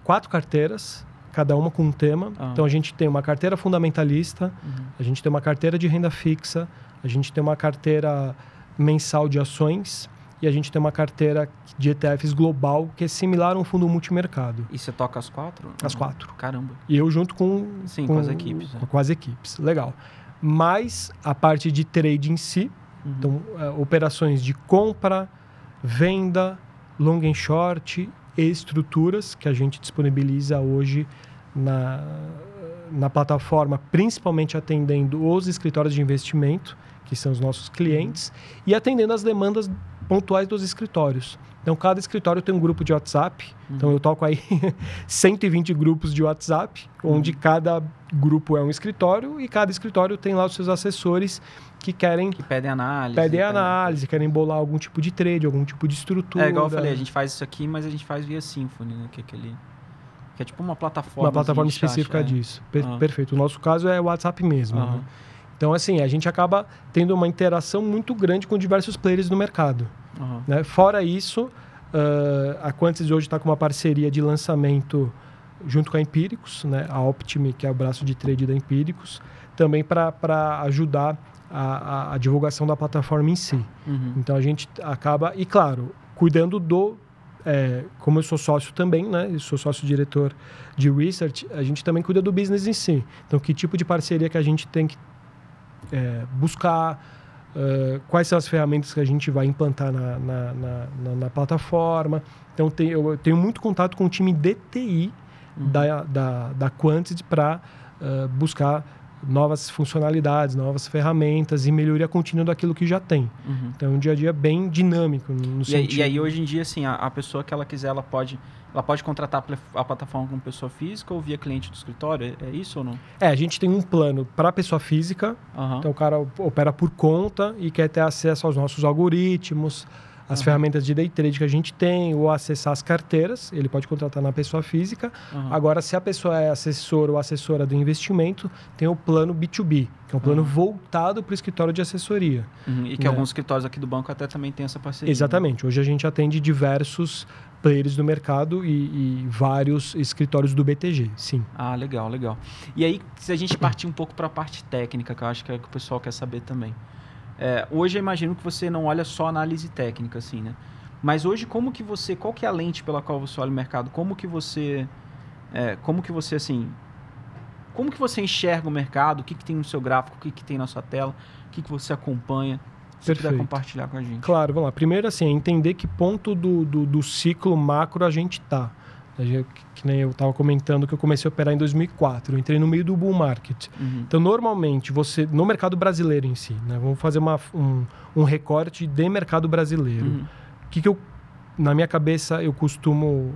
4 carteiras, cada uma com um tema. Então a gente tem uma carteira fundamentalista, a gente tem uma carteira de renda fixa, a gente tem uma carteira mensal de ações e a gente tem uma carteira de ETFs global que é similar a um fundo multimercado. E você toca as 4? As 4. Caramba. E eu junto com as equipes. Com as equipes, legal. Mas a parte de trade em si, então operações de compra, venda, long and short e estruturas que a gente disponibiliza hoje na plataforma, principalmente atendendo os escritórios de investimento, que são os nossos clientes, e atendendo as demandas pontuais dos escritórios. Então, cada escritório tem um grupo de WhatsApp. Então, eu toco aí 120 grupos de WhatsApp, onde cada grupo é um escritório e cada escritório tem lá os seus assessores que pedem análise, querem bolar algum tipo de trade, algum tipo de estrutura. É igual eu falei, a gente faz isso aqui, mas a gente faz via Symphony, né? Que é tipo uma plataforma. Uma plataforma específica disso. Perfeito. O nosso caso é o WhatsApp mesmo. Né? Então, assim, a gente acaba tendo uma interação muito grande com diversos players do mercado. Né? Fora isso, a Quantity hoje está com uma parceria de lançamento junto com a Empíricos, né? A Optime, que é o braço de trade da Empíricos, também para ajudar a divulgação da plataforma em si. Então, a gente acaba, e claro, cuidando como eu sou sócio também, né? Eu sou sócio-diretor de Research, a gente também cuida do business em si. Então, que tipo de parceria que a gente tem que buscar, quais são as ferramentas que a gente vai implantar na plataforma. Então, eu tenho muito contato com o time de TI da Quantity para buscar novas funcionalidades, novas ferramentas e melhoria contínua daquilo que já tem. Então, é um dia a dia bem dinâmico no sentido. E aí, hoje em dia, assim, a pessoa que ela quiser, ela pode contratar a plataforma como pessoa física ou via cliente do escritório? É isso ou não? A gente tem um plano para pessoa física. Então, o cara opera por conta e quer ter acesso aos nossos algoritmos, as ferramentas de day trade que a gente tem, ou acessar as carteiras, ele pode contratar na pessoa física. Agora, se a pessoa é assessor ou assessora do investimento, tem o plano B2B, que é um plano voltado para o escritório de assessoria. E que alguns escritórios aqui do banco até também tem essa parceria. Exatamente. Né? Hoje a gente atende diversos players do mercado e vários escritórios do BTG, sim. Ah, legal, legal. E aí, se a gente partir um pouco para a parte técnica, que eu acho que é o que o pessoal quer saber também. Hoje eu imagino que você não olha só análise técnica, assim, né? Mas hoje, qual que é a lente pela qual você olha o mercado? Como que você enxerga o mercado? O que tem no seu gráfico? O que tem na sua tela? O que você acompanha? Se puder compartilhar com a gente. Claro, vamos lá. Primeiro, assim, entender que ponto do ciclo macro a gente está. Que nem eu estava comentando que eu comecei a operar em 2004. Eu entrei no meio do bull market. Então, normalmente, no mercado brasileiro em si, né? Vamos fazer um recorte de mercado brasileiro. O que eu, na minha cabeça, eu costumo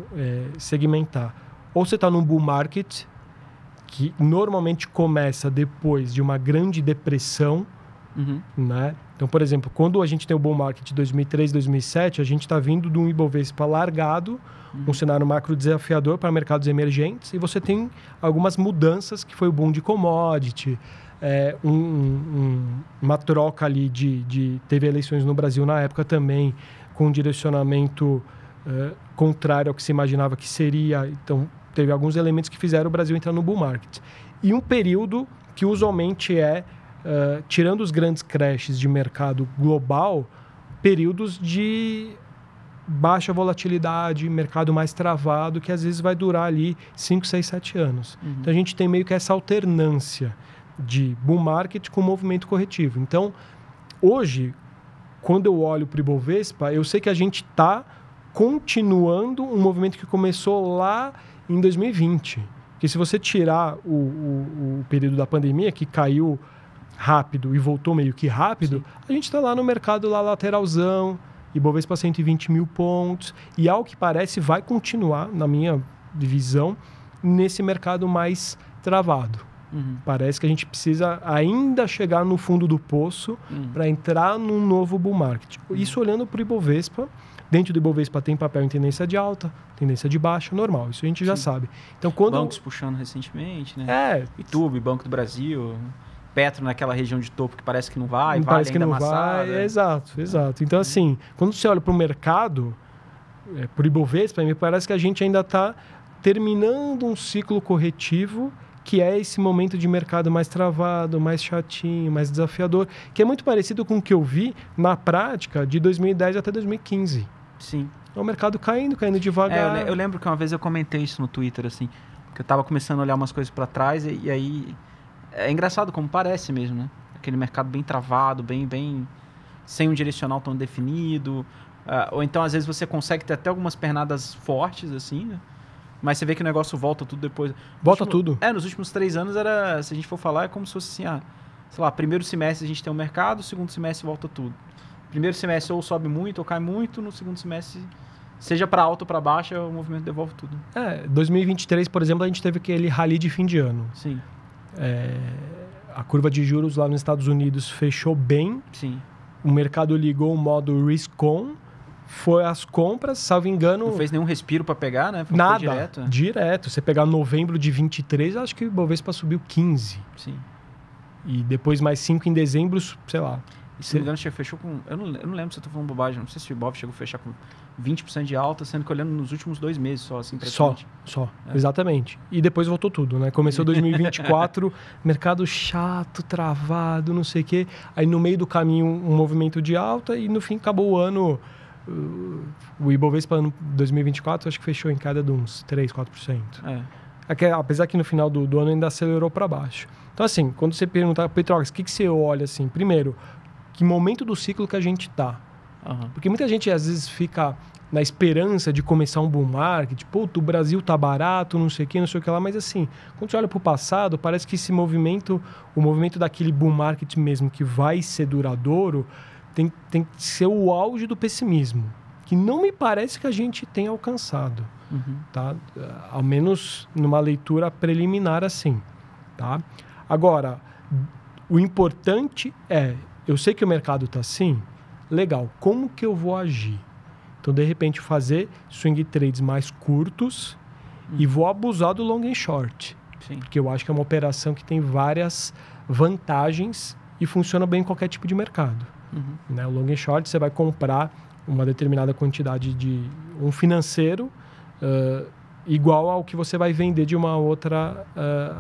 segmentar? Ou você está num bull market, que normalmente começa depois de uma grande depressão, né? Então, por exemplo, quando a gente tem o bull market de 2003, 2007, a gente está vindo de um Ibovespa largado, um cenário macro desafiador para mercados emergentes, e você tem algumas mudanças, que foi o boom de commodity, uma troca ali teve eleições no Brasil na época também, com um direcionamento contrário ao que se imaginava que seria. Então, teve alguns elementos que fizeram o Brasil entrar no bull market. E um período que usualmente tirando os grandes crashes de mercado global, períodos de baixa volatilidade, mercado mais travado, que às vezes vai durar ali 5, 6, 7 anos. Então, a gente tem meio que essa alternância de bull market com movimento corretivo. Então, hoje, quando eu olho para o Ibovespa, eu sei que a gente está continuando um movimento que começou lá em 2020. Porque se você tirar o período da pandemia, que caiu rápido e voltou meio que rápido, a gente está lá no mercado lá lateralzão, Ibovespa 120 mil pontos, e ao que parece vai continuar, na minha visão, nesse mercado mais travado. Parece que a gente precisa ainda chegar no fundo do poço para entrar num novo bull market. Isso olhando para o Ibovespa. Dentro do Ibovespa tem papel em tendência de alta, tendência de baixa, normal. Isso a gente já sabe. Então, bancos puxando recentemente, né? YouTube, Banco do Brasil, Petro naquela região de topo que parece que não vai, parece que não amassada. vai. Exato. Então, assim, quando você olha para o mercado, para o Ibovespa, me parece que a gente ainda está terminando um ciclo corretivo, que é esse momento de mercado mais travado, mais chatinho, mais desafiador, que é muito parecido com o que eu vi na prática de 2010 até 2015. Sim. É o mercado caindo devagar. Eu lembro que uma vez eu comentei isso no Twitter, assim, que eu estava começando a olhar umas coisas para trás e aí... É engraçado como parece mesmo, né? Aquele mercado bem travado, bem sem um direcional tão definido. Ou então, às vezes, você consegue ter até algumas pernadas fortes, assim, né? Mas você vê que o negócio volta tudo depois. Tudo. Nos últimos 3 anos, se a gente for falar, é como se fosse assim, sei lá, primeiro semestre a gente tem um mercado, segundo semestre volta tudo. Primeiro semestre ou sobe muito ou cai muito, no segundo semestre, seja para alta ou para baixa, o movimento devolve tudo. 2023, por exemplo, a gente teve aquele rally de fim de ano. Sim. A curva de juros lá nos Estados Unidos fechou bem. Sim. O mercado ligou o modo risk-on, foi às compras, salvo engano... Não fez nenhum respiro para pegar, né? Nada, direto. Você pegar novembro de 23, acho que o Ibovespa subiu 15. Sim. E depois mais 5 em dezembro, sei lá. E se não me engano, fechou com... Eu não lembro se eu tô falando bobagem, não sei se o Ibov chegou a fechar com 20% de alta, sendo que olhando nos últimos 2 meses só, assim, praticamente. Só. Exatamente. E depois voltou tudo, né? Começou 2024, mercado chato, travado, não sei o quê. Aí no meio do caminho um movimento de alta e no fim acabou o ano... O Ibovespa ano 2024 acho que fechou em queda de uns 3, 4%. Apesar que no final do ano ainda acelerou para baixo. Então, assim, quando você perguntar, Petrox, o que você olha assim? Primeiro, que momento do ciclo que a gente está? Porque muita gente às vezes fica na esperança de começar um bull market, o Brasil tá barato, não sei o que lá, mas assim, quando você olha para o passado, parece que esse movimento, o movimento daquele bull market mesmo que vai ser duradouro, tem que ser o auge do pessimismo, que não me parece que a gente tenha alcançado, tá? Ao menos numa leitura preliminar assim, tá? Agora, o importante eu sei que o mercado está assim, legal, como que eu vou agir? Então, de repente, fazer swing trades mais curtos e vou abusar do long and short, porque eu acho que é uma operação que tem várias vantagens e funciona bem em qualquer tipo de mercado. Né? O long and short, você vai comprar uma determinada quantidade de um financeiro igual ao que você vai vender de uma outra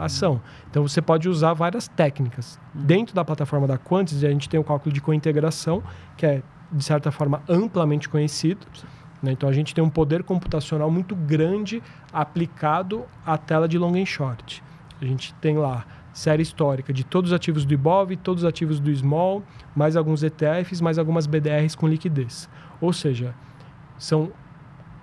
ação. Então, você pode usar várias técnicas. Dentro da plataforma da Quantys, a gente tem o cálculo de cointegração, que é, de certa forma, amplamente conhecido. Né? Então, a gente tem um poder computacional muito grande aplicado à tela de long and short. A gente tem lá série histórica de todos os ativos do Ibov, todos os ativos do Small, mais alguns ETFs, mais algumas BDRs com liquidez. Ou seja,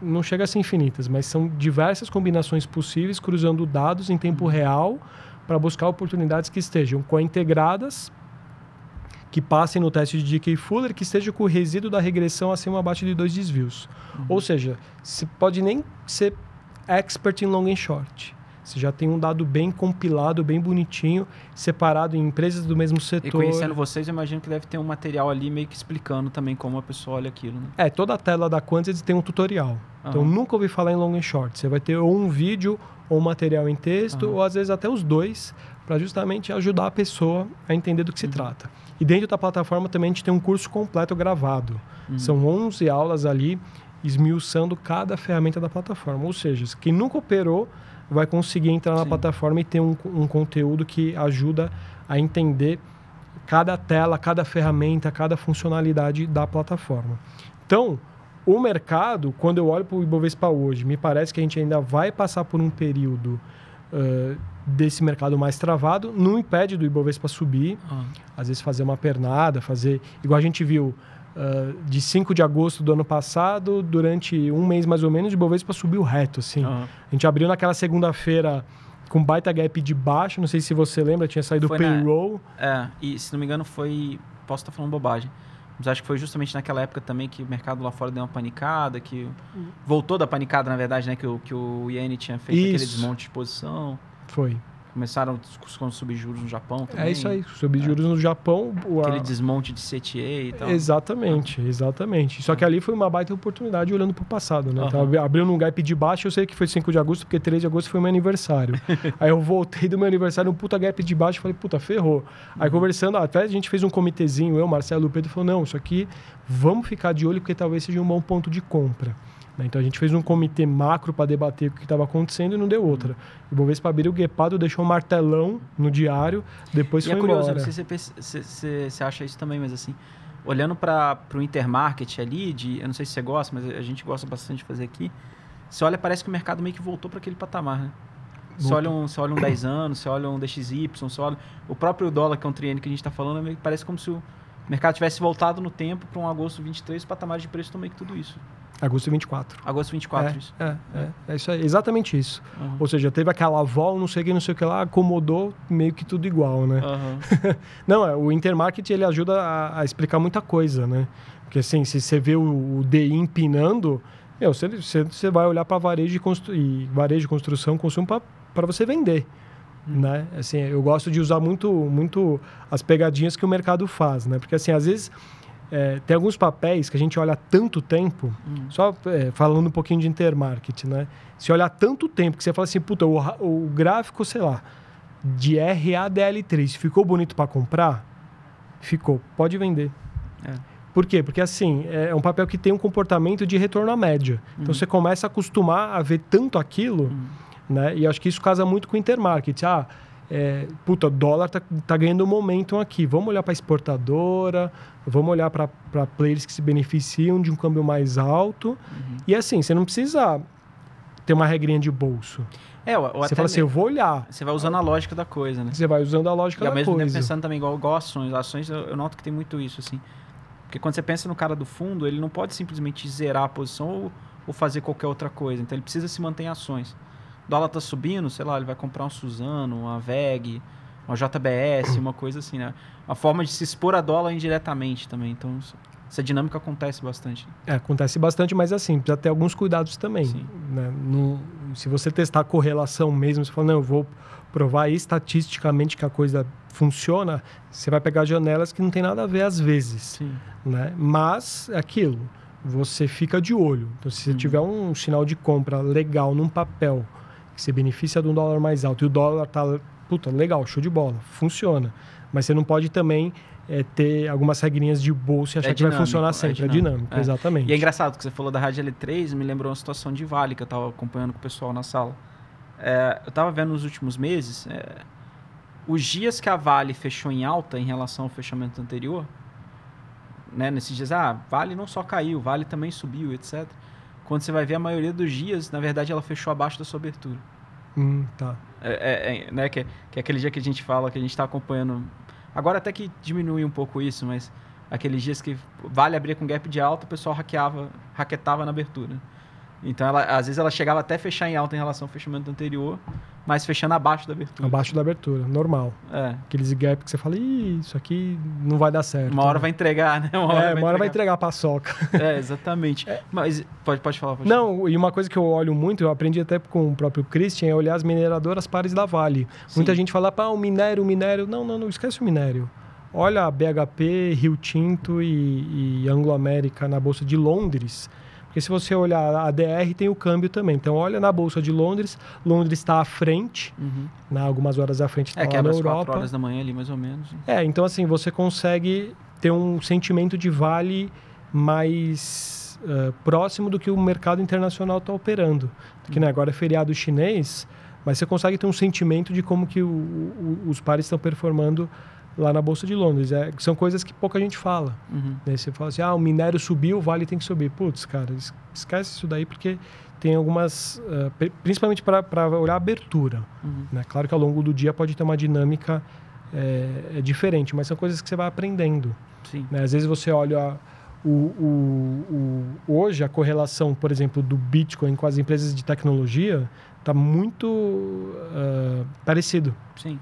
não chega a ser infinitas, mas são diversas combinações possíveis cruzando dados em tempo real para buscar oportunidades que estejam cointegradas, que passem no teste de Dickey-Fuller, que esteja com o resíduo da regressão acima ou abaixo de 2 desvios. Ou seja, você pode nem ser expert em long and short, Você já tem um dado bem compilado, bem bonitinho, separado em empresas do mesmo setor. E conhecendo vocês, eu imagino que deve ter um material ali meio que explicando também como a pessoa olha aquilo, né? Toda a tela da Quantity tem um tutorial. Então, nunca ouvi falar em long and short. Você vai ter ou um vídeo, ou um material em texto, ou às vezes até os dois, para justamente ajudar a pessoa a entender do que se trata. E dentro da plataforma também a gente tem um curso completo gravado. São 11 aulas ali, esmiuçando cada ferramenta da plataforma. Ou seja, quem nunca operou vai conseguir entrar na plataforma e ter um conteúdo que ajuda a entender cada tela, cada ferramenta, cada funcionalidade da plataforma. Então, o mercado, quando eu olho para o Ibovespa hoje, me parece que a gente ainda vai passar por um período desse mercado mais travado. Não impede do Ibovespa subir, às vezes fazer uma pernada, igual a gente viu de 5 de agosto do ano passado, durante um mês mais ou menos, o Ibovespa subiu reto. Assim. A gente abriu naquela segunda-feira com baita gap de baixo, não sei se você lembra, tinha saído o payroll. E se não me engano posso estar falando bobagem, mas acho que foi justamente naquela época também que o mercado lá fora deu uma panicada, que voltou da panicada, na verdade, né? Que o Iene tinha feito aquele desmonte de posição. Foi. Começaram com subjuros no Japão também. É isso aí, subjuros no Japão. Aquele desmonte de CTA e tal. Exatamente. Só que ali foi uma baita oportunidade olhando para o passado, né? Então, abriu num gap de baixo, eu sei que foi 5 de agosto, porque 3 de agosto foi meu aniversário. Aí eu voltei do meu aniversário, um puta gap de baixo, falei, puta, ferrou. Aí conversando, até a gente fez um comitezinho, eu, Marcelo, o Pedro, falou, não, isso aqui, vamos ficar de olho, porque talvez seja um bom ponto de compra. Então a gente fez um comitê macro para debater o que estava acontecendo e não deu outra. O Ibovespa abriu o guepado, deixou um martelão no diário, depois foi embora. E é curioso, não sei se você acha isso também, mas assim, olhando para o intermarket ali, eu não sei se você gosta, mas a gente gosta bastante de fazer aqui, você olha, parece que o mercado meio que voltou para aquele patamar, né? Você olha um 10 anos, você olha um DXY, você olha o próprio dólar, que é um triênio que a gente está falando, parece como se o mercado tivesse voltado no tempo para um agosto 23, os patamares de preço estão meio que tudo isso. Agosto 24. Agosto 24, isso. É isso aí, exatamente isso. Ou seja, teve aquela vol, não sei o que lá, acomodou meio que tudo igual, né? Não, o intermarket, ele ajuda a explicar muita coisa, né? Porque assim, se você vê o DI empinando, você vai olhar para varejo de construção, consumo para você vender. Né? Assim, eu gosto de usar muito as pegadinhas que o mercado faz, né? Porque assim, às vezes tem alguns papéis que a gente olha há tanto tempo, só falando um pouquinho de intermarket, né? Se olhar tanto tempo que você fala assim, puta, o gráfico, sei lá, de RADL3 ficou bonito para comprar? Ficou, pode vender. Por quê? Porque assim, é um papel que tem um comportamento de retorno à média. Então você começa a acostumar a ver tanto aquilo, né? E acho que isso casa muito com o intermarket. O dólar tá ganhando momentum aqui. Vamos olhar para a exportadora, vamos olhar para players que se beneficiam de um câmbio mais alto. E assim, você não precisa ter uma regrinha de bolso. Você fala assim, eu vou olhar. Você vai usando a lógica da coisa, né? Você vai usando a lógica da coisa. E ao mesmo tempo pensando também igual ações. Ações, eu noto que tem muito isso, assim. Porque quando você pensa no cara do fundo, ele não pode simplesmente zerar a posição ou fazer qualquer outra coisa. Então, ele precisa se manter em ações. O dólar tá subindo, sei lá, ele vai comprar um Suzano, uma VEG, uma JBS, uma coisa assim, né? Uma forma de se expor a dólar indiretamente também. Então, essa dinâmica acontece bastante. Acontece bastante, mas assim, precisa ter alguns cuidados também. Né? Se você testar a correlação mesmo, você fala, não, eu vou provar estatisticamente que a coisa funciona, você vai pegar janelas que não tem nada a ver às vezes. Né? Mas, é aquilo, você fica de olho. Então, se você tiver um sinal de compra legal num papel, que você beneficia de um dólar mais alto e o dólar tá, legal, show de bola, funciona. Mas você não pode também ter algumas regrinhas de bolsa e achar que vai funcionar sempre. É dinâmico, exatamente. E é engraçado que você falou da Rádio L3, me lembrou uma situação de Vale que eu estava acompanhando com o pessoal na sala. Eu estava vendo nos últimos meses, os dias que a Vale fechou em alta em relação ao fechamento anterior, né, nesses dias, Vale não só caiu, Vale também subiu, etc. Quando você vai ver, a maioria dos dias, na verdade, ela fechou abaixo da sua abertura. Tá. Né, que é aquele dia que a gente fala, que a gente está acompanhando. Agora até que diminui um pouco isso, mas aqueles dias que Vale abria com gap de alta, o pessoal raquetava na abertura. Então, às vezes ela chegava até a fechar em alta em relação ao fechamento anterior, mas fechando abaixo da abertura. Abaixo da abertura, normal. Aqueles gap que você fala, isso aqui não vai dar certo. Uma hora vai entregar, né? Uma hora vai entregar a paçoca. Exatamente. Mas pode falar. Não, e uma coisa que eu olho muito, eu aprendi até com o próprio Christian, é olhar as mineradoras pares da Vale. Sim. Muita gente fala, o minério. Não, esquece o minério. Olha a BHP, Rio Tinto e Anglo-América na Bolsa de Londres. Porque se você olhar a DR, tem o câmbio também. Então, olha na Bolsa de Londres. Londres está à frente, algumas horas à frente está lá na Europa. 4 horas da manhã ali, mais ou menos. Então assim, você consegue ter um sentimento de Vale mais próximo do que o mercado internacional está operando. Porque agora é feriado chinês, mas você consegue ter um sentimento de como que os pares estão performando lá na Bolsa de Londres. São coisas que pouca gente fala. Você fala assim, o minério subiu, o Vale tem que subir. Putz, cara, esquece isso daí, porque tem algumas... principalmente para olhar a abertura. Né? Claro que ao longo do dia pode ter uma dinâmica diferente, mas são coisas que você vai aprendendo. Sim. Né? Às vezes você olha... hoje, a correlação, por exemplo, do Bitcoin com as empresas de tecnologia está muito parecido. Sim.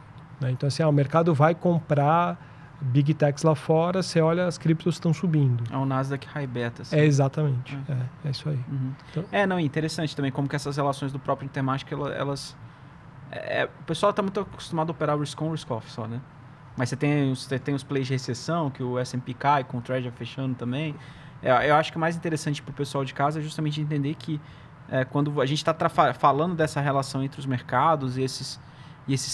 Então, assim, o mercado vai comprar Big Techs lá fora, você olha, as criptos estão subindo. É o Nasdaq High Beta. Assim. Exatamente. É isso aí. Então... interessante também como que essas relações do próprio Intermatic, elas... o pessoal está muito acostumado a operar risk on, risk off só, né? Mas você tem os plays de recessão, que o S&P cai, com o Treasury fechando também. Eu acho que o mais interessante para o pessoal de casa é justamente entender que quando a gente está falando dessa relação entre os mercados e esses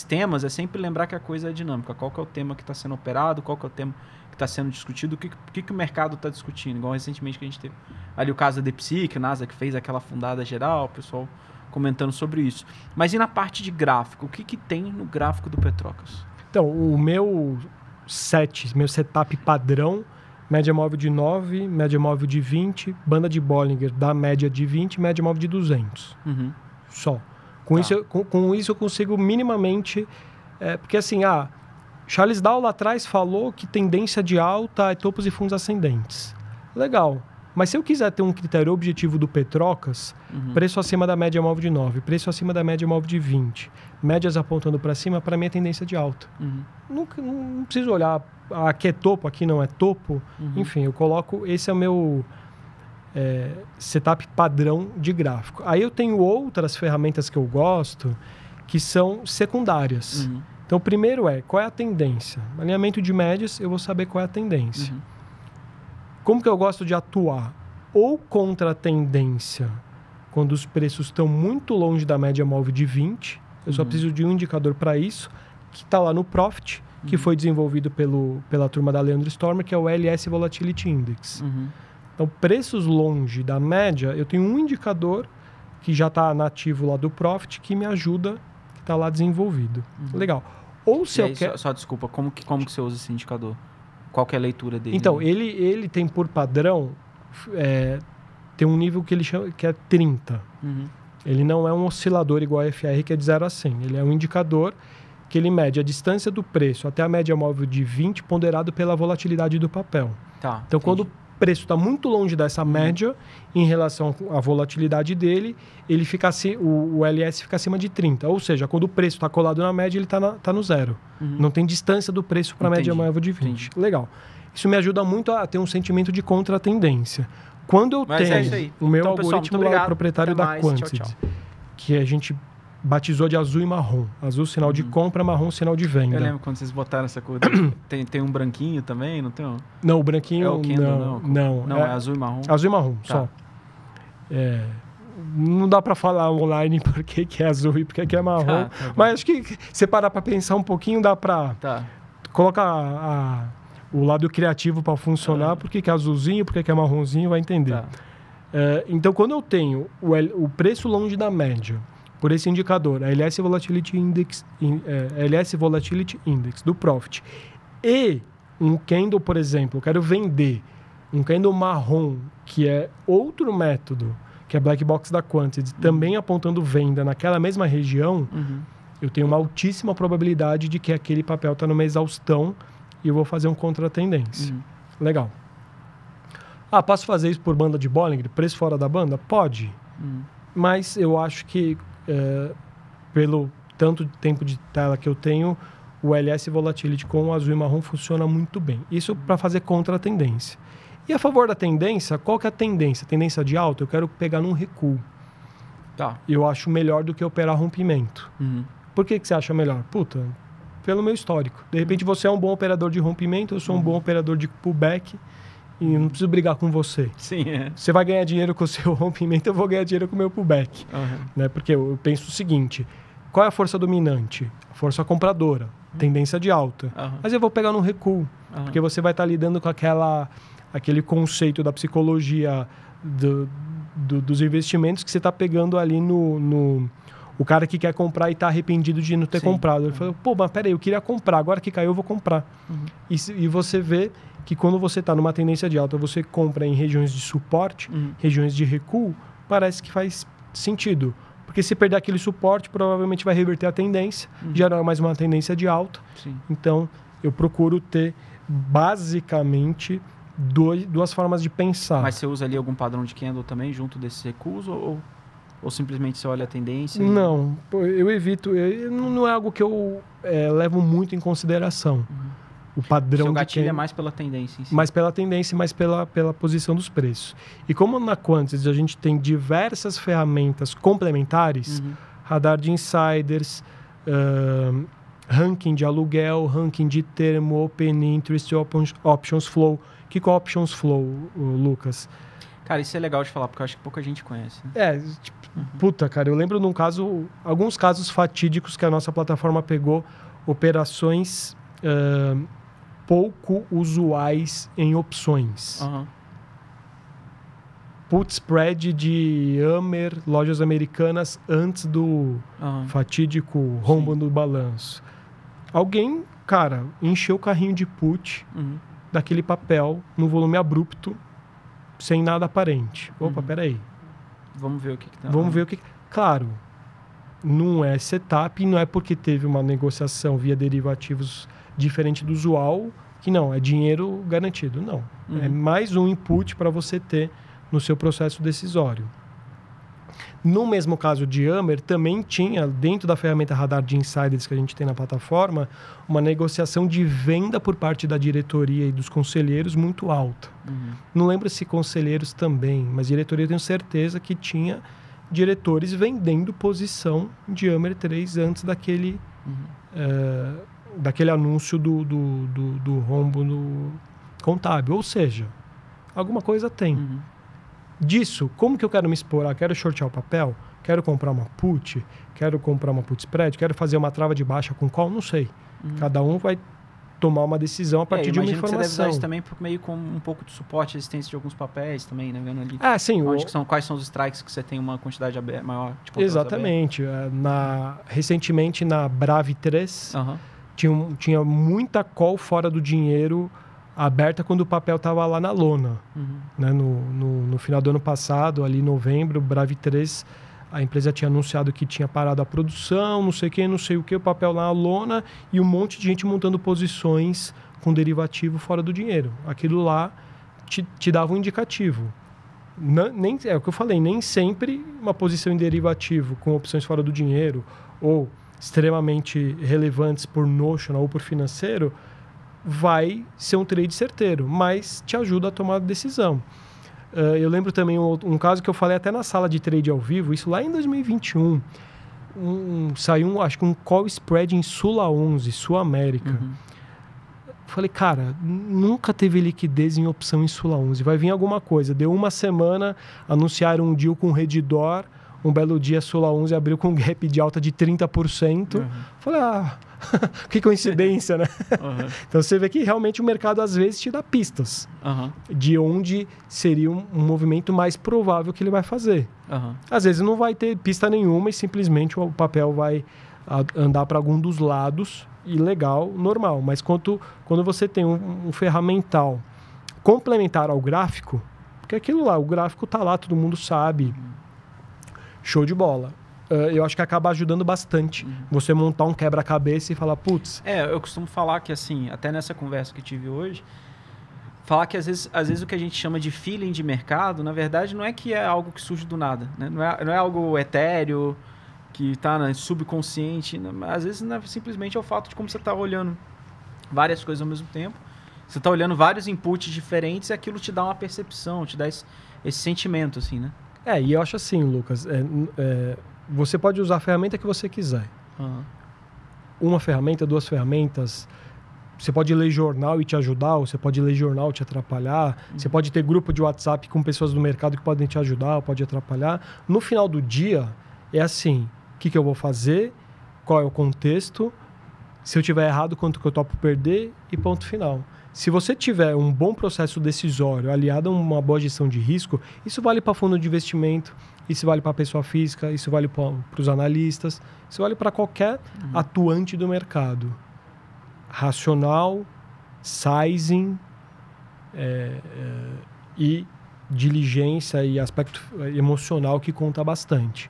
temas, é sempre lembrar que a coisa é dinâmica. Qual que é o tema que está sendo operado, qual que é o tema que está sendo discutido, o que o mercado está discutindo. Igual recentemente que a gente teve ali o caso da DeepSeek, que o Nasdaq fez aquela fundada geral, o pessoal comentando sobre isso. Mas e na parte de gráfico? O que tem no gráfico do Petrocas? Então, o meu setup padrão, média móvel de 9, média móvel de 20, banda de Bollinger da média de 20, média móvel de 200. Só. Com isso eu consigo minimamente... porque assim, Charles Dow lá atrás falou que tendência de alta é topos e fundos ascendentes. Legal. Mas se eu quiser ter um critério objetivo do Petrocas, preço acima da média móvel de 9, preço acima da média móvel de 20, médias apontando para cima, para mim é tendência de alta. Não preciso olhar, aqui é topo, aqui não é topo. Enfim, eu coloco... Esse é o meu... setup padrão de gráfico. Aí eu tenho outras ferramentas que eu gosto que são secundárias. Então, o primeiro qual é a tendência? Alinhamento de médias, eu vou saber qual é a tendência. Como que eu gosto de atuar? Ou contra a tendência, quando os preços estão muito longe da média móvel de 20, eu só preciso de um indicador para isso, que está lá no Profit, que foi desenvolvido pela turma da Leandro Stormer, que é o LS Volatility Index. Então, preços longe da média, eu tenho um indicador que já está nativo lá do Profit, que me ajuda, que está lá desenvolvido. Legal. Ou se eu quero... Só desculpa, como que você usa esse indicador? Qual que é a leitura dele? Então, ele tem por padrão, tem um nível que ele chama que é 30. Ele não é um oscilador igual a FR, que é de 0 a 100. Ele é um indicador que ele mede a distância do preço até a média móvel de 20, ponderado pela volatilidade do papel. Tá, então, quando o preço está muito longe dessa média, em relação à volatilidade dele, ele fica o LS fica acima de 30. Ou seja, quando o preço está colado na média, ele está no zero. Não tem distância do preço para a média móvel de 20. Legal. Isso me ajuda muito a ter um sentimento de contra-tendência. Quando eu tenho o meu algoritmo lá, proprietário da Quantity, que a gente batizou de azul e marrom. Azul, sinal de compra, marrom, sinal de venda. Eu lembro quando vocês botaram essa cor. Tem um branquinho também, não tem um? Não, o branquinho é o Kendall, não, é azul e marrom? Azul e marrom, só. Não dá para falar online por que é azul e por que é marrom. Mas acho que se parar para pensar um pouquinho, dá para colocar o lado criativo para funcionar. Por que é azulzinho, por que é marronzinho, vai entender. Então, quando eu tenho o preço longe da média, por esse indicador, a LS Volatility Index do Profit, e um candle, por exemplo, eu quero vender um candle marrom, que é outro método, que é Black Box da Quantity, também apontando venda naquela mesma região, eu tenho uma altíssima probabilidade de que aquele papel está numa exaustão e eu vou fazer um contra-tendência. Legal. Posso fazer isso por banda de Bollinger? Preço fora da banda? Pode. Mas eu acho que, pelo tanto de tempo de tela que eu tenho, o LS Volatility com o azul e marrom funciona muito bem. Isso para fazer contra a tendência. E a favor da tendência, qual que é a tendência? Tendência de alta, eu quero pegar num recuo. Tá. Eu acho melhor do que operar rompimento. Por que você acha melhor? Puta, pelo meu histórico. De repente você é um bom operador de rompimento, eu sou um bom operador de pullback e eu não preciso brigar com você. Sim, Você vai ganhar dinheiro com o seu rompimento, eu vou ganhar dinheiro com o meu pullback. Né? Porque eu penso o seguinte, qual é a força dominante? A força compradora, tendência de alta. Mas eu vou pegar num recuo, porque você vai estar lidando com aquele conceito da psicologia dos investimentos que você está pegando ali o cara que quer comprar e está arrependido de não ter comprado. Ele falou, pô, mas peraí, eu queria comprar, agora que caiu eu vou comprar. E você vê que quando você está numa tendência de alta, você compra em regiões de suporte, regiões de recuo, parece que faz sentido. Porque se perder aquele suporte, provavelmente vai reverter a tendência, gerar mais uma tendência de alta. Então, eu procuro ter, basicamente, duas formas de pensar. Mas você usa ali algum padrão de candle também junto desses recuos ou simplesmente você olha a tendência? Não, eu evito. Não é algo que eu levo muito em consideração. O padrão Seu de gatilho candle, é mais pela tendência em si. mais pela tendência, mais pela posição dos preços. E como na Quantitative a gente tem diversas ferramentas complementares, radar de insiders, ranking de aluguel, ranking de termo, open interest, options flow. O que é options flow, Lucas? Cara, isso é legal de falar, porque eu acho que pouca gente conhece. Né? Puta, cara, eu lembro de alguns casos fatídicos que a nossa plataforma pegou, operações pouco usuais em opções. Put spread de Amer, lojas americanas, antes do fatídico rombo do balanço. Alguém, cara, encheu o carrinho de put daquele papel no volume abrupto, sem nada aparente. Opa, peraí. Vamos ver o que tá. Vamos ver o que... Claro, não é setup, não é porque teve uma negociação via derivativos diferente do usual, que não, é dinheiro garantido. Não. É mais um input para você ter no seu processo decisório. No mesmo caso de Amer, também tinha, dentro da ferramenta radar de insiders que a gente tem na plataforma, uma negociação de venda por parte da diretoria e dos conselheiros muito alta. Não lembro se conselheiros também, mas diretoria eu tenho certeza que tinha diretores vendendo posição de Amer 3 antes daquele anúncio do rombo no contábil. Ou seja, alguma coisa tem. Disso, como que eu quero me expor? Quero shortear o papel? Quero comprar uma put? Quero comprar uma put spread? Quero fazer uma trava de baixa com call? Não sei. Cada um vai tomar uma decisão a partir de uma informação. Que você deve usar isso também meio com um pouco de suporte à existência de alguns papéis também, né? Vendo ali. Sim. Quais são os strikes que você tem uma quantidade maior? Exatamente. Recentemente, na Brave 3, tinha muita call fora do dinheiro aberta quando o papel estava lá na lona. Né? No final do ano passado, ali em novembro, Brave 3, a empresa tinha anunciado que tinha parado a produção, não sei o que, o papel lá na lona e um monte de gente montando posições com derivativo fora do dinheiro. Aquilo lá te dava um indicativo. É o que eu falei, nem sempre uma posição em derivativo com opções fora do dinheiro ou extremamente relevantes por notional ou por financeiro vai ser um trade certeiro, mas te ajuda a tomar a decisão. Eu lembro também um caso que eu falei até na sala de trade ao vivo, isso lá em 2021. Saiu, acho que um call spread em Sula 11, Sul América. Falei, cara, nunca teve liquidez em opção em Sula 11. Vai vir alguma coisa. Deu uma semana, anunciaram um deal com Redditor. Um belo dia, a Sula 11 abriu com um gap de alta de 30%. Falei, que coincidência, né? Então, você vê que realmente o mercado, às vezes, te dá pistas de onde seria um movimento mais provável que ele vai fazer. Às vezes, não vai ter pista nenhuma e simplesmente o papel vai andar para algum dos lados e legal, normal. Mas quando você tem um ferramental complementar ao gráfico, porque aquilo lá, o gráfico está lá, todo mundo sabe. Show de bola. Eu acho que acaba ajudando bastante você montar um quebra-cabeça e falar, putz... Eu costumo falar que, assim, até nessa conversa que tive hoje, falar que às vezes o que a gente chama de feeling de mercado, na verdade, não é que é algo que surge do nada, né? Não é algo etéreo, que está no subconsciente. Às vezes simplesmente é o fato de como você está olhando várias coisas ao mesmo tempo. Você está olhando vários inputs diferentes e aquilo te dá uma percepção, te dá esse sentimento, assim, né? E eu acho assim, Lucas, você pode usar a ferramenta que você quiser. Uhum. Uma ferramenta, 2 ferramentas. Você pode ler jornal e te ajudar, ou você pode ler jornal e te atrapalhar. Você pode ter grupo de WhatsApp com pessoas do mercado que podem te ajudar ou pode atrapalhar. No final do dia, é assim, o que eu vou fazer, qual é o contexto, se eu tiver errado, quanto que eu topo perder e ponto final. Se você tiver um bom processo decisório aliado a uma boa gestão de risco, isso vale para fundo de investimento, isso vale para a pessoa física, isso vale para os analistas, isso vale para qualquer atuante do mercado. Racional, sizing e diligência e aspecto emocional que conta bastante.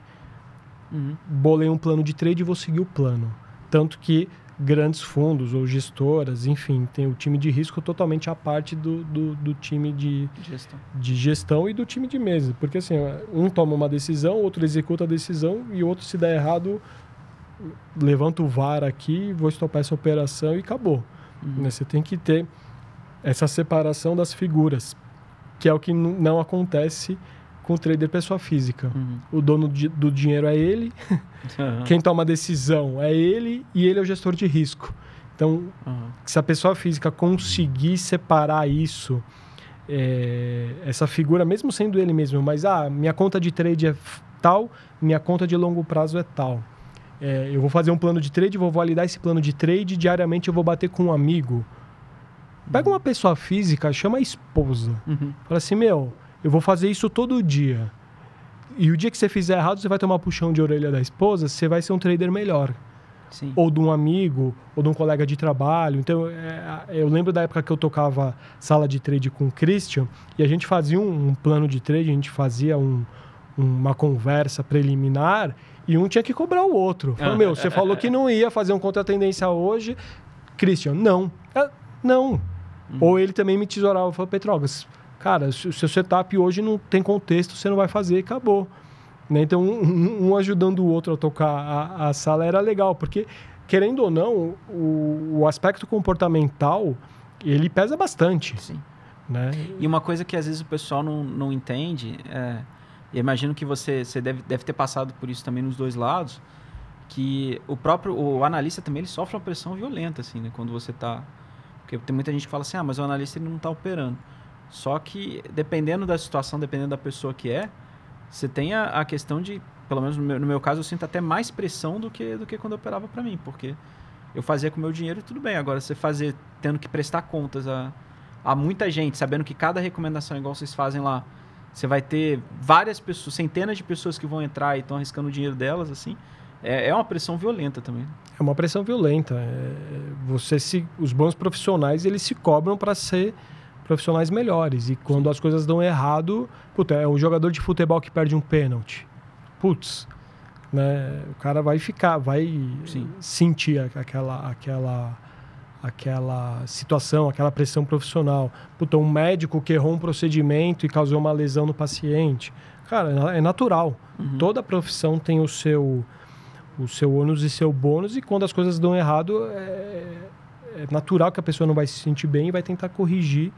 Bolei um plano de trade e vou seguir o plano. Tanto que grandes fundos ou gestoras, enfim, tem o time de risco totalmente à parte do time de gestão e do time de mesa. Porque assim, um toma uma decisão, o outro executa a decisão e o outro, se der errado, levanta o VAR aqui, vou estopar essa operação e acabou. Você tem que ter essa separação das figuras, que é o que não acontece com o trader pessoa física. O dono do dinheiro é ele, quem toma a decisão é ele e ele é o gestor de risco. Então, se a pessoa física conseguir separar isso, essa figura, mesmo sendo ele mesmo, mas minha conta de trade é tal, minha conta de longo prazo é tal. Eu vou fazer um plano de trade, vou validar esse plano de trade, diariamente eu vou bater com um amigo. Pega uma pessoa física, chama a esposa. Fala assim, eu vou fazer isso todo dia. E o dia que você fizer errado, você vai tomar puxão de orelha da esposa, você vai ser um trader melhor. Sim. Ou de um amigo, ou de um colega de trabalho. Então, eu lembro da época que eu tocava sala de trade com o Christian, e a gente fazia um plano de trade, a gente fazia uma conversa preliminar, e um tinha que cobrar o outro. Falei, você falou que não ia fazer um contra-tendência hoje. Christian, não. Não. Ou ele também me tesourava. Falei, Petrogas, cara, se o seu setup hoje não tem contexto, você não vai fazer e acabou. Né? Então, um ajudando o outro a tocar a sala era legal, porque, querendo ou não, o aspecto comportamental, ele pesa bastante. Sim. Né? E uma coisa que às vezes o pessoal não entende, eu imagino que você deve ter passado por isso também nos dois lados, que o analista também ele sofre uma pressão violenta, assim, né? Quando você está... Porque tem muita gente que fala assim, mas o analista ele não está operando. Só que, dependendo da situação, dependendo da pessoa que você tem a questão de, pelo menos no meu caso, eu sinto até mais pressão do que quando eu operava para mim, porque eu fazia com o meu dinheiro e tudo bem. Agora, você tendo que prestar contas a muita gente, sabendo que cada recomendação, igual vocês fazem lá, você vai ter várias pessoas, centenas de pessoas que vão entrar e estão arriscando o dinheiro delas, assim, é uma pressão violenta também. É uma pressão violenta. Os bons profissionais, eles se cobram para ser profissionais melhores. E quando as coisas dão errado, é um jogador de futebol que perde um pênalti. Né? O cara vai sentir aquela situação, aquela pressão profissional. Um médico que errou um procedimento e causou uma lesão no paciente. Cara, é natural. Toda profissão tem o seu ônus e seu bônus, e quando as coisas dão errado, é natural que a pessoa não vai se sentir bem e vai tentar corrigir,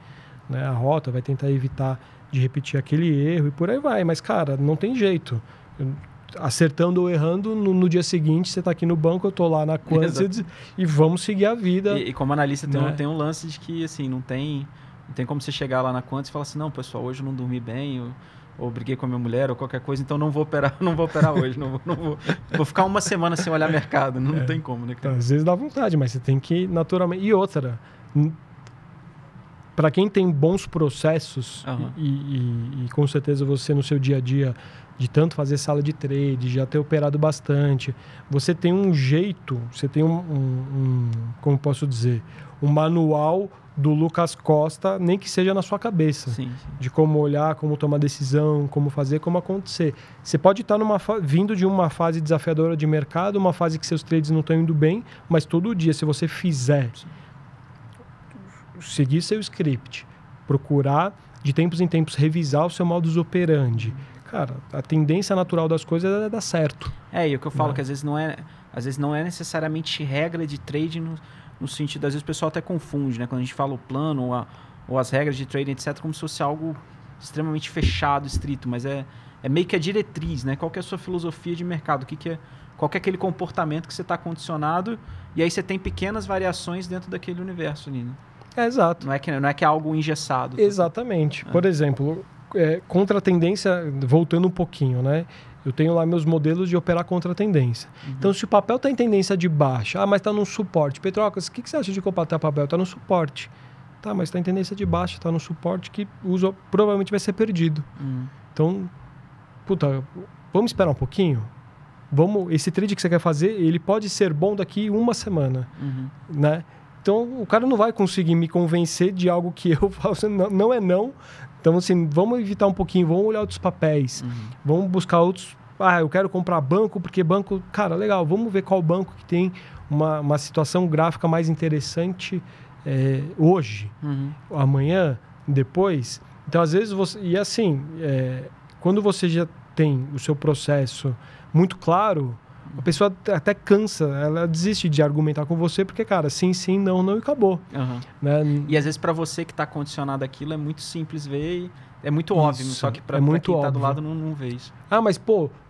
né, a rota, vai tentar evitar de repetir aquele erro e por aí vai. Mas, cara, não tem jeito. Acertando ou errando, no dia seguinte você está aqui no banco, eu estou lá na Quantity e vamos seguir a vida. E como analista, né, tem um lance de que assim, não tem como você chegar lá na Quantity e falar assim, não, pessoal, hoje eu não dormi bem, ou briguei com a minha mulher, ou qualquer coisa, então não vou operar hoje, vou ficar uma semana sem olhar mercado, não tem como, né? Então, às vezes dá vontade, mas você tem que naturalmente... E outra, para quem tem bons processos, e com certeza você no seu dia a dia, de tanto fazer sala de trade, já ter operado bastante, você tem um jeito, você tem como posso dizer, um manual do Lucas Costa, nem que seja na sua cabeça, sim. De como olhar, como tomar decisão, como fazer, como acontecer. Você pode estar vindo de uma fase desafiadora de mercado, uma fase que seus trades não estão indo bem, mas todo dia, se você fizer, seguir seu script, procurar, de tempos em tempos, revisar o seu modus operandi. Cara, a tendência natural das coisas é dar certo. E o que eu falo que às vezes não é necessariamente regra de trading no sentido, às vezes o pessoal até confunde, né? Quando a gente fala o plano ou as regras de trading, etc., como se fosse algo extremamente fechado, estrito, mas é meio que a diretriz, né? Qual que é a sua filosofia de mercado? Qual que é aquele comportamento que você está condicionado, e aí você tem pequenas variações dentro daquele universo ali, né? Exato. Não é que é algo engessado. Exatamente. Por exemplo, contra a tendência, voltando um pouquinho, né? Eu tenho lá meus modelos de operar contra a tendência. Então, se o papel está em tendência de baixa, mas está no suporte. Petrocas, o que você acha de comprar papel? Está no suporte. Tá, mas está em tendência de baixa, está no suporte que provavelmente vai ser perdido. Então, vamos esperar um pouquinho? Esse trade que você quer fazer, ele pode ser bom daqui uma semana, né? Então, o cara não vai conseguir me convencer de algo que eu falo, não é não. Então, assim, vamos evitar um pouquinho, vamos olhar outros papéis, vamos buscar outros... eu quero comprar banco, porque banco... Cara, legal, vamos ver qual banco que tem uma situação gráfica mais interessante hoje, amanhã, depois. Então, às vezes, você... E assim, quando você já tem o seu processo muito claro, a pessoa até cansa, ela desiste de argumentar com você, porque, cara, sim, sim, não, não, e acabou. Né? E às vezes para você que está condicionado àquilo, é muito simples ver e é muito óbvio, só que para quem está do lado não vê isso. Mas,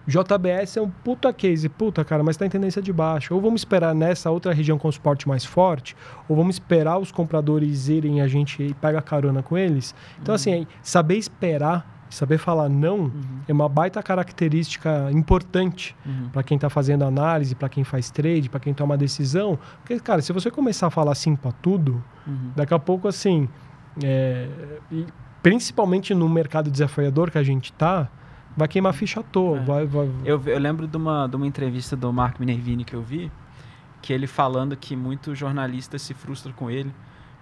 JBS é um puta case, cara, mas está em tendência de baixo. Ou vamos esperar nessa outra região com suporte mais forte, ou vamos esperar os compradores irem, a gente pega carona com eles. Então, assim, saber esperar, saber falar não é uma baita característica importante para quem está fazendo análise, para quem faz trade, para quem toma decisão. Porque, cara, se você começar a falar sim para tudo, daqui a pouco, assim, principalmente no mercado desafiador que a gente está, vai queimar ficha à toa. Eu lembro de uma entrevista do Mark Minervini que eu vi, que ele falando que muitos jornalistas se frustram com ele,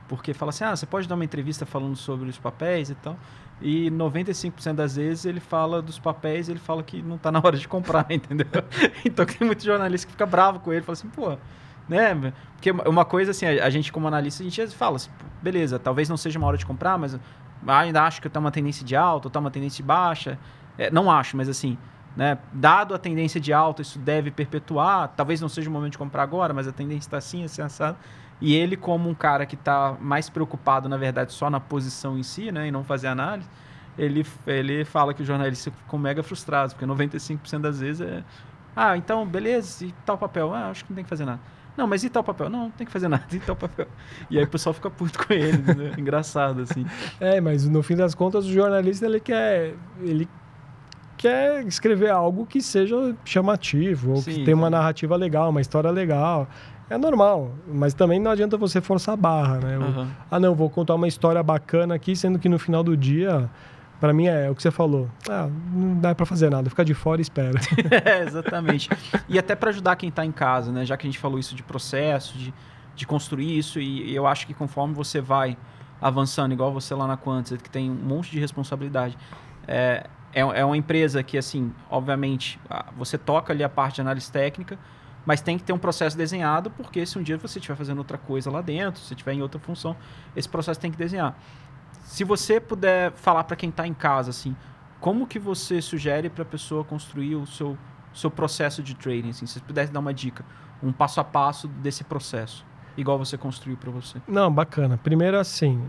porque fala assim, você pode dar uma entrevista falando sobre os papéis e tal, e 95% das vezes ele fala dos papéis, ele fala que não está na hora de comprar, entendeu? Então tem muito jornalista que fica bravo com ele, fala assim, né? Porque uma coisa assim, a gente como analista, a gente fala assim, beleza, talvez não seja uma hora de comprar, mas ainda acho que está uma tendência de alta, ou está uma tendência de baixa. Não acho, mas assim, né? Dado a tendência de alta, isso deve perpetuar, talvez não seja o momento de comprar agora, mas a tendência está assim, assim, assado. E ele, como um cara que está mais preocupado, na verdade, só na posição em si, né, e não fazer análise, ele fala que os jornalistas ficam mega frustrados, porque 95% das vezes então, beleza, e tal papel? Acho que não tem que fazer nada. Não, mas e tal papel? Não tem que fazer nada, e tal papel? E aí o pessoal fica puto com ele, né? Engraçado, assim. Mas no fim das contas, o jornalista, ele quer escrever algo que seja chamativo, ou que tenha uma narrativa legal, uma história legal. É normal, mas também não adianta você forçar a barra, né? Não, vou contar uma história bacana aqui, sendo que no final do dia, para mim é o que você falou. Não dá para fazer nada, fica de fora e espera. Exatamente. E até para ajudar quem está em casa, né? Já que a gente falou isso de processo, de construir isso, e eu acho que conforme você vai avançando, igual você lá na Quantz, que tem um monte de responsabilidade, é uma empresa que, assim, obviamente, você toca ali a parte de análise técnica, mas tem que ter um processo desenhado, porque se um dia você estiver fazendo outra coisa lá dentro, se estiver em outra função, esse processo tem que desenhar. Se você puder falar para quem está em casa, assim, como que você sugere para a pessoa construir o seu processo de trading? Assim, se você pudesse dar uma dica, um passo a passo desse processo, igual você construiu para você. Não, bacana. Primeiro, assim,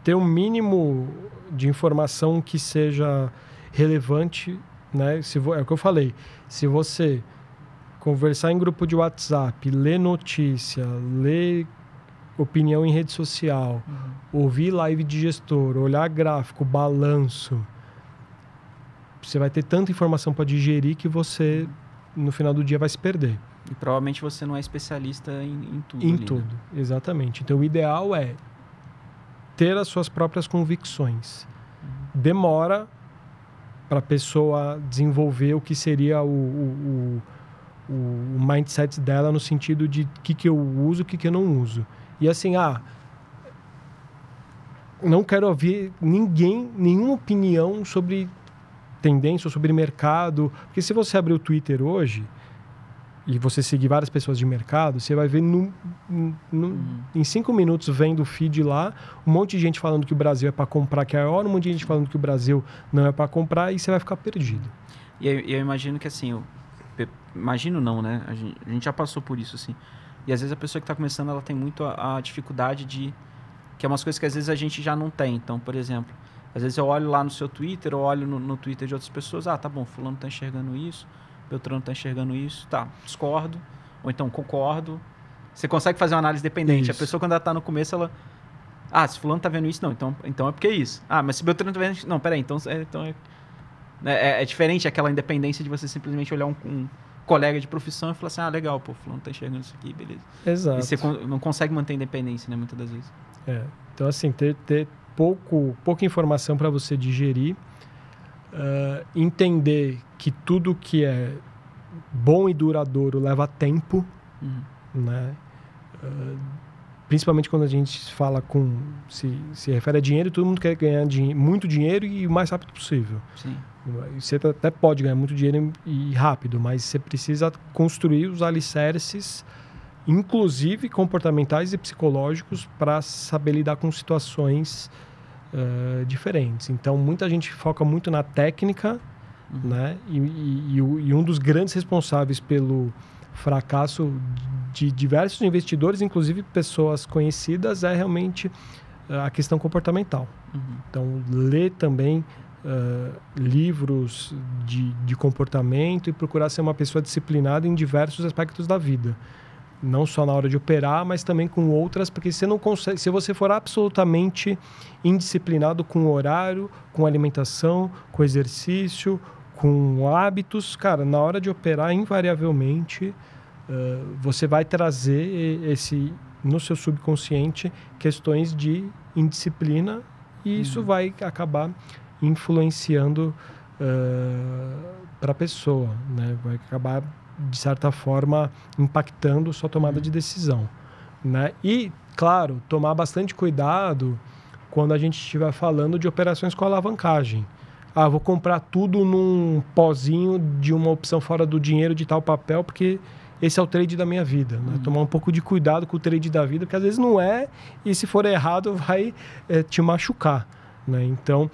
ter um mínimo de informação que seja relevante, né? É o que eu falei. Se você conversar em grupo de WhatsApp, ler notícia, ler opinião em rede social, ouvir live de gestor, olhar gráfico, balanço, você vai ter tanta informação para digerir que você, no final do dia, vai se perder. E provavelmente você não é especialista em tudo. Em tudo, né? Exatamente. Então, o ideal é ter as suas próprias convicções. Demora para a pessoa desenvolver o que seria o mindset dela, no sentido de o que eu uso, o que eu não uso. E assim, não quero ouvir nenhuma opinião sobre tendência ou sobre mercado, porque se você abrir o Twitter hoje, e você seguir várias pessoas de mercado, você vai ver em 5 minutos vendo o feed lá, um monte de gente falando que o Brasil é para comprar, que é a hora, um monte de gente falando que o Brasil não é para comprar, e você vai ficar perdido. E eu imagino que assim, imagino não, né? A gente já passou por isso, assim. E às vezes a pessoa que está começando, ela tem muito a dificuldade de... Que é umas coisas que às vezes a gente já não tem. Então, por exemplo, às vezes eu olho lá no seu Twitter, eu olho no Twitter de outras pessoas, tá bom, fulano tá enxergando isso, Beltrano tá enxergando isso, tá, discordo, ou então concordo. Você consegue fazer uma análise dependente. Isso. A pessoa, quando ela tá no começo, ela... se fulano tá vendo isso, não, então é porque é isso. Mas se Beltrano tá vendo isso... Não, peraí, então é diferente aquela independência de você simplesmente olhar um colega de profissão e falar assim, legal, pô, fulano tá enxergando isso aqui, beleza. Exato. E você não consegue manter independência, né, muitas das vezes. Então, assim, ter pouca informação para você digerir, entender que tudo que é bom e duradouro leva tempo, né? Principalmente quando a gente fala se refere a dinheiro, todo mundo quer ganhar muito dinheiro e o mais rápido possível. Sim. Você até pode ganhar muito dinheiro e rápido, mas você precisa construir os alicerces, inclusive comportamentais e psicológicos, para saber lidar com situações diferentes. Então, muita gente foca muito na técnica, né? E um dos grandes responsáveis pelo fracasso de diversos investidores, inclusive pessoas conhecidas, é realmente a questão comportamental. Então, ler também livros de comportamento e procurar ser uma pessoa disciplinada em diversos aspectos da vida. Não só na hora de operar, mas também com outras, porque você não consegue, se você for absolutamente indisciplinado com o horário, com alimentação, com exercício, com hábitos, cara, na hora de operar, invariavelmente, você vai trazer no seu subconsciente questões de indisciplina, e isso vai acabar influenciando para a pessoa, né? Vai acabar, de certa forma, impactando sua tomada de decisão, né? E, claro, tomar bastante cuidado quando a gente estiver falando de operações com alavancagem. Vou comprar tudo num pozinho de uma opção fora do dinheiro de tal papel, porque esse é o trade da minha vida, né? Tomar um pouco de cuidado com o trade da vida, porque às vezes não é, e se for errado vai te machucar, né? Então,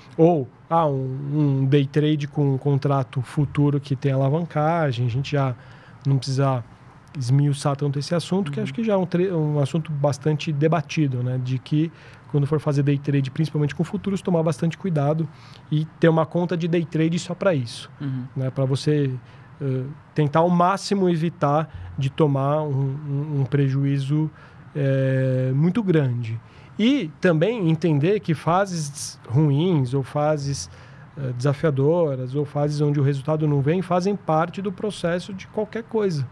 um day trade com um contrato futuro que tem alavancagem, a gente já não precisa esmiuçar tanto esse assunto, que acho que já é um assunto bastante debatido, né? De que quando for fazer day trade, principalmente com futuros, tomar bastante cuidado e ter uma conta de day trade só para isso, né? Para você tentar ao máximo evitar de tomar um prejuízo muito grande. E também entender que fases ruins ou fases desafiadoras ou fases onde o resultado não vem fazem parte do processo de qualquer coisa.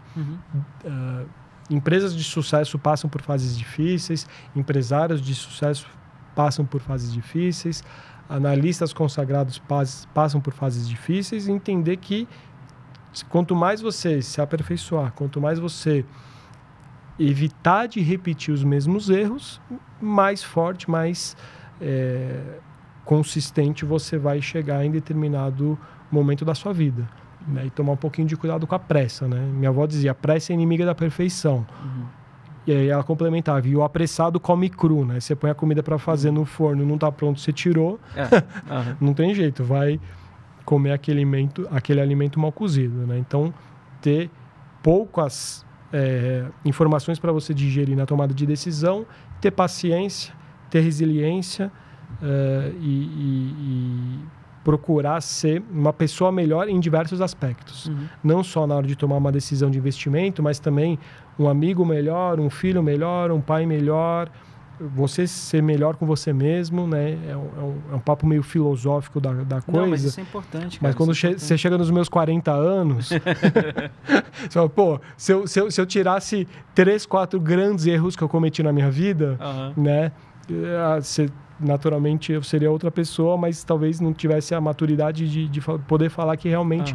Empresas de sucesso passam por fases difíceis, empresários de sucesso passam por fases difíceis, analistas consagrados passam por fases difíceis, e entender que quanto mais você se aperfeiçoar, quanto mais você evitar de repetir os mesmos erros, mais forte, mais consistente você vai chegar em determinado momento da sua vida, né? E tomar um pouquinho de cuidado com a pressa, né? Minha avó dizia, a pressa é inimiga da perfeição. E aí ela complementava, e o apressado come cru, né? Você põe a comida para fazer no forno, não está pronto, você tirou, não tem jeito, vai comer aquele alimento mal cozido, né? Então, ter poucas informações para você digerir na tomada de decisão, ter paciência, ter resiliência e procurar ser uma pessoa melhor em diversos aspectos. Não só na hora de tomar uma decisão de investimento, mas também um amigo melhor, um filho melhor, um pai melhor, você ser melhor com você mesmo, né? É um papo meio filosófico da coisa. Não, mas isso é importante, cara. Mas quando você chega nos meus 40 anos, você fala, pô, se eu tirasse 3, 4 grandes erros que eu cometi na minha vida, né? Naturalmente eu seria outra pessoa, mas talvez não tivesse a maturidade de poder falar que realmente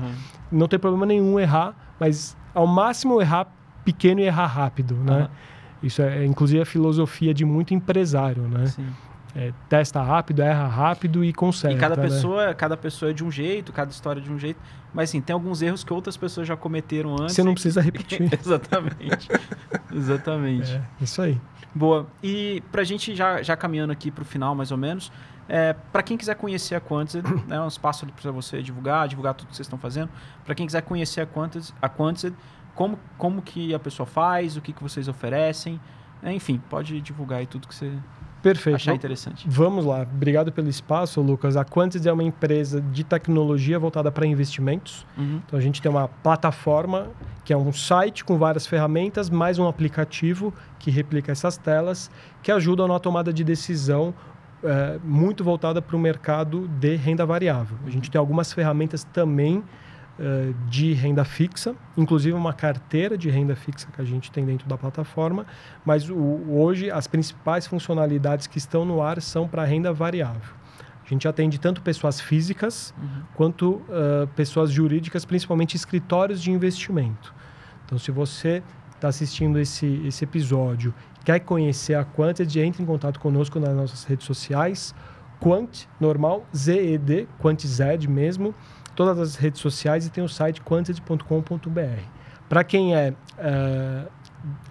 não tem problema nenhum errar, mas ao máximo errar pequeno e errar rápido, né? Isso é, inclusive, a filosofia de muito empresário, né? testa rápido, erra rápido e conserta. E cada né? pessoa é de um jeito, cada história é de um jeito. Mas assim, tem alguns erros que outras pessoas já cometeram antes. Você não precisa repetir. Exatamente. Exatamente. Isso aí. Boa. E pra gente já caminhando aqui pro final, mais ou menos, para quem quiser conhecer a Quantized, né, um espaço para você divulgar tudo que vocês estão fazendo. Para quem quiser conhecer a Quantized, como que a pessoa faz, o que vocês oferecem, enfim, pode divulgar aí tudo que você achar interessante. Vamos lá. Obrigado pelo espaço, Lucas. A Quantized é uma empresa de tecnologia voltada para investimentos. Então, a gente tem uma plataforma que é um site com várias ferramentas, mais um aplicativo que replica essas telas, que ajudam na tomada de decisão muito voltada para o mercado de renda variável. A gente tem algumas ferramentas também de renda fixa, inclusive uma carteira de renda fixa que a gente tem dentro da plataforma, mas hoje as principais funcionalidades que estão no ar são para renda variável. A gente atende tanto pessoas físicas quanto pessoas jurídicas, principalmente escritórios de investimento. Então, se você está assistindo esse episódio, quer conhecer a Quantized, entre em contato conosco nas nossas redes sociais, Quant, normal, ZED, Quantized mesmo, todas as redes sociais, e tem o site quantized.com.br. Para quem é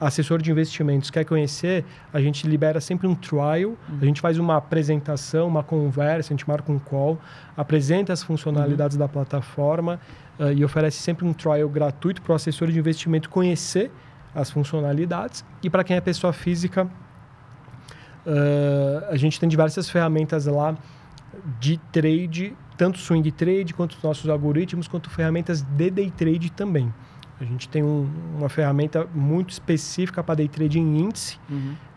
assessor de investimentos, quer conhecer, a gente libera sempre um trial, a gente faz uma apresentação, uma conversa, a gente marca um call, apresenta as funcionalidades da plataforma e oferece sempre um trial gratuito para o assessor de investimento conhecer as funcionalidades. E para quem é pessoa física, a gente tem diversas ferramentas lá de trade, tanto swing trade, quanto os nossos algoritmos, quanto ferramentas de day trade também. A gente tem uma ferramenta muito específica para day trade em índice,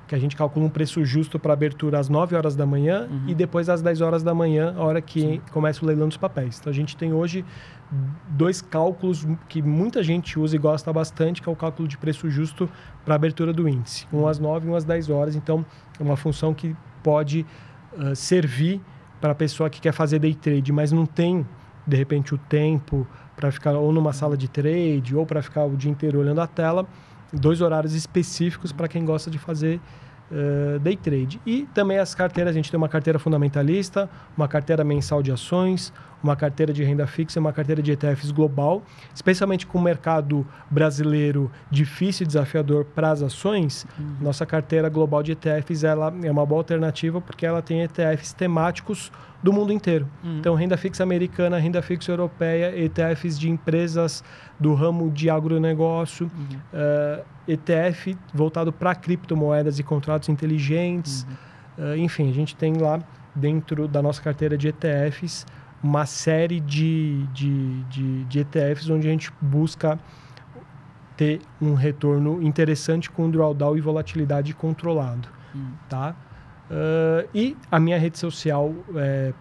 que a gente calcula um preço justo para abertura às 9 horas da manhã e depois às 10 horas da manhã, a hora que começa o leilão dos papéis. Então, a gente tem hoje 2 cálculos que muita gente usa e gosta bastante, que é o cálculo de preço justo para a abertura do índice. Um às 9 e um às 10 horas. Então, é uma função que pode servir para a pessoa que quer fazer day trade, mas não tem, de repente, o tempo para ficar ou numa sala de trade ou para ficar o dia inteiro olhando a tela. 2 horários específicos para quem gosta de fazer day trade. E também as carteiras, a gente tem uma carteira fundamentalista, uma carteira mensal de ações, uma carteira de renda fixa e uma carteira de ETFs global, especialmente com o mercado brasileiro difícil e desafiador para as ações. Nossa carteira global de ETFs ela é uma boa alternativa porque ela tem ETFs temáticos do mundo inteiro. Então, renda fixa americana, renda fixa europeia, ETFs de empresas do ramo de agronegócio, ETF voltado para criptomoedas e contratos inteligentes. Enfim, a gente tem lá dentro da nossa carteira de ETFs uma série de ETFs onde a gente busca ter um retorno interessante com drawdown e volatilidade controlado. Tá? E a minha rede social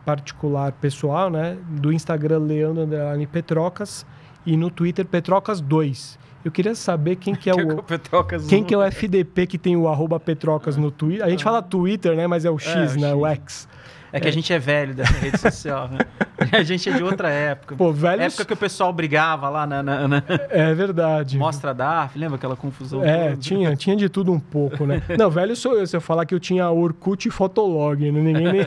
particular, pessoal, né? Do Instagram, Leandro_Petrocas, e no Twitter, Petrocas2. Eu queria saber quem que é o FDP que tem o @Petrocas no Twitter. A gente fala Twitter, né? Mas é o X, né? O X. É que a gente é velho dessa rede social, né? A gente é de outra época. Pô, velho... Época que o pessoal brigava lá na... É verdade. Mostra DARF, lembra aquela confusão? Tinha de tudo um pouco, né? Não, velho sou eu. Se eu falar que eu tinha Orkut e Fotolog, né? Ninguém nem...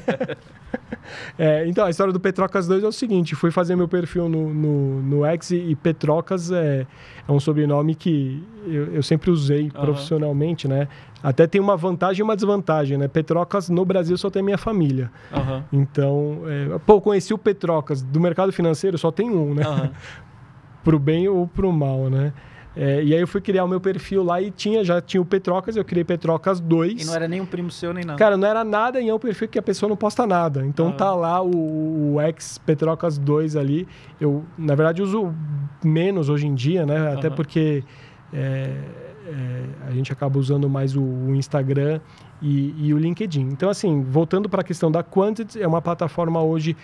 Então, a história do Petrocas 2 é o seguinte. Fui fazer meu perfil no X e Petrocas é um sobrenome que eu sempre usei profissionalmente, né? Até tem uma vantagem e uma desvantagem, né? Petrocas no Brasil só tem minha família. Então, conheci o Petrocas do mercado financeiro, só tem um, né? Pro bem ou pro mal, né? E aí eu fui criar o meu perfil lá e já tinha o Petrocas, eu criei Petrocas 2. E não era nem um primo seu, nem nada? Cara, não era nada e é um perfil que a pessoa não posta nada. Então tá lá o ex-Petrocas 2 ali. Eu, na verdade, uso menos hoje em dia, né? Até porque a gente acaba usando mais o Instagram e o LinkedIn. Então, assim, voltando para a questão da Quantized, é uma plataforma hoje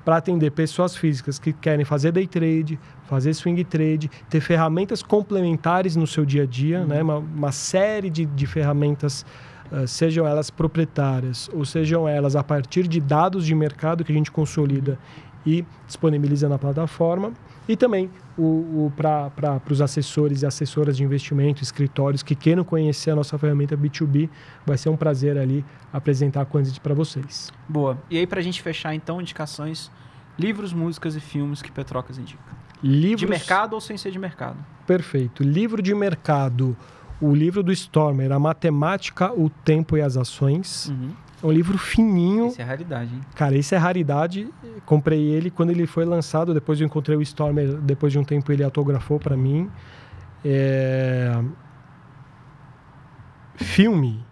para atender pessoas físicas que querem fazer day trade, fazer swing trade, ter ferramentas complementares no seu dia a dia, né? Uma série de ferramentas, sejam elas proprietárias ou sejam elas a partir de dados de mercado que a gente consolida e disponibiliza na plataforma. E também para os assessores e assessoras de investimento, escritórios que queiram conhecer a nossa ferramenta B2B, vai ser um prazer ali apresentar a Quantity para vocês. Boa. E aí, para a gente fechar, então, indicações, livros, músicas e filmes que Petrocas indica. Livros... De mercado ou sem ser de mercado? Perfeito. Livro de mercado, o livro do Stormer, A Matemática, o Tempo e as Ações. É um livro fininho. Isso é raridade, hein? Cara, isso é raridade. Comprei ele quando ele foi lançado. Depois eu encontrei o Stormer. Depois de um tempo ele autografou para mim. Filme.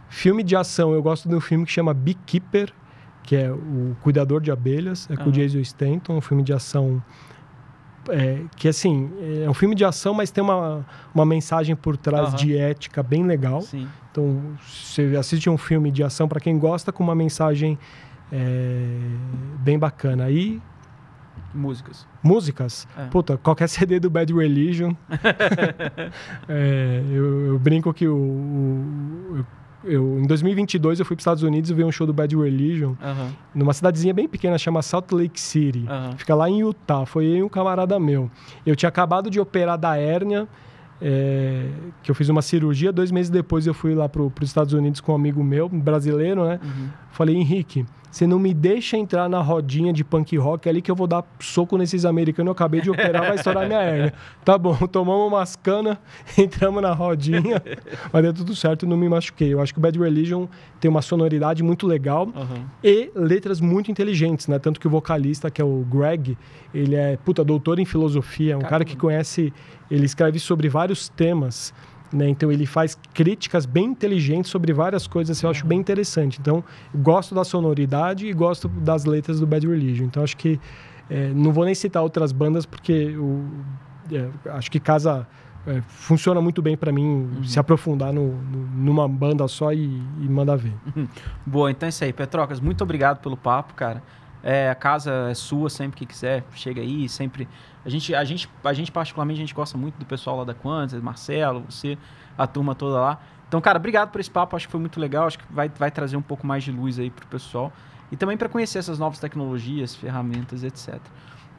Filme de ação. Eu gosto de um filme que chama Beekeeper, que é o Cuidador de Abelhas. É com o Jason Statham. Um filme de ação... que assim, é um filme de ação, mas tem uma mensagem por trás de ética bem legal. Sim. Então, você assiste um filme de ação para quem gosta, com uma mensagem bem bacana. E músicas. Puta, qualquer CD do Bad Religion. Eu brinco que em 2022 eu fui para os Estados Unidos e vi um show do Bad Religion numa cidadezinha bem pequena, chama Salt Lake City. Fica lá em Utah. Foi eu e um camarada meu. Eu tinha acabado de operar da hérnia, que eu fiz uma cirurgia. 2 meses depois eu fui lá para os Estados Unidos com um amigo meu, brasileiro, né? Falei, Henrique, você não me deixa entrar na rodinha de punk rock, é ali que eu vou dar soco nesses americanos. Eu acabei de operar, vai estourar minha hérnia. Tá bom, tomamos umas canas, entramos na rodinha, mas deu tudo certo, não me machuquei. Eu acho que o Bad Religion tem uma sonoridade muito legal e letras muito inteligentes, né? Tanto que o vocalista, que é o Greg, ele é, doutor em filosofia, é um cara que conhece, ele escreve sobre vários temas, né? Então ele faz críticas bem inteligentes sobre várias coisas, eu acho bem interessante. Então, gosto da sonoridade e gosto das letras do Bad Religion. Então, acho que não vou nem citar outras bandas, porque acho que funciona muito bem para mim se aprofundar numa banda só e mandar ver. Boa, então é isso aí. Petrocas, muito obrigado pelo papo, cara. A casa é sua, sempre que quiser, chega aí, sempre... A gente particularmente, a gente gosta muito do pessoal lá da Quantity, Marcelo, você, a turma toda lá. Então, cara, obrigado por esse papo, acho que foi muito legal, acho que vai trazer um pouco mais de luz aí pro pessoal. E também para conhecer essas novas tecnologias, ferramentas, etc.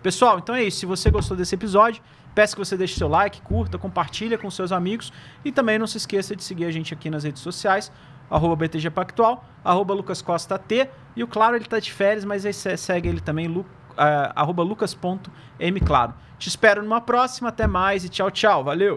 Pessoal, então é isso. Se você gostou desse episódio, peço que você deixe seu like, curta, compartilha com seus amigos. E também não se esqueça de seguir a gente aqui nas redes sociais, @BTG Pactual, @LucasCostaT. E o Claro, ele tá de férias, mas aí você segue ele também, @lucas.mclaro. Te espero numa próxima, até mais e tchau, tchau. Valeu!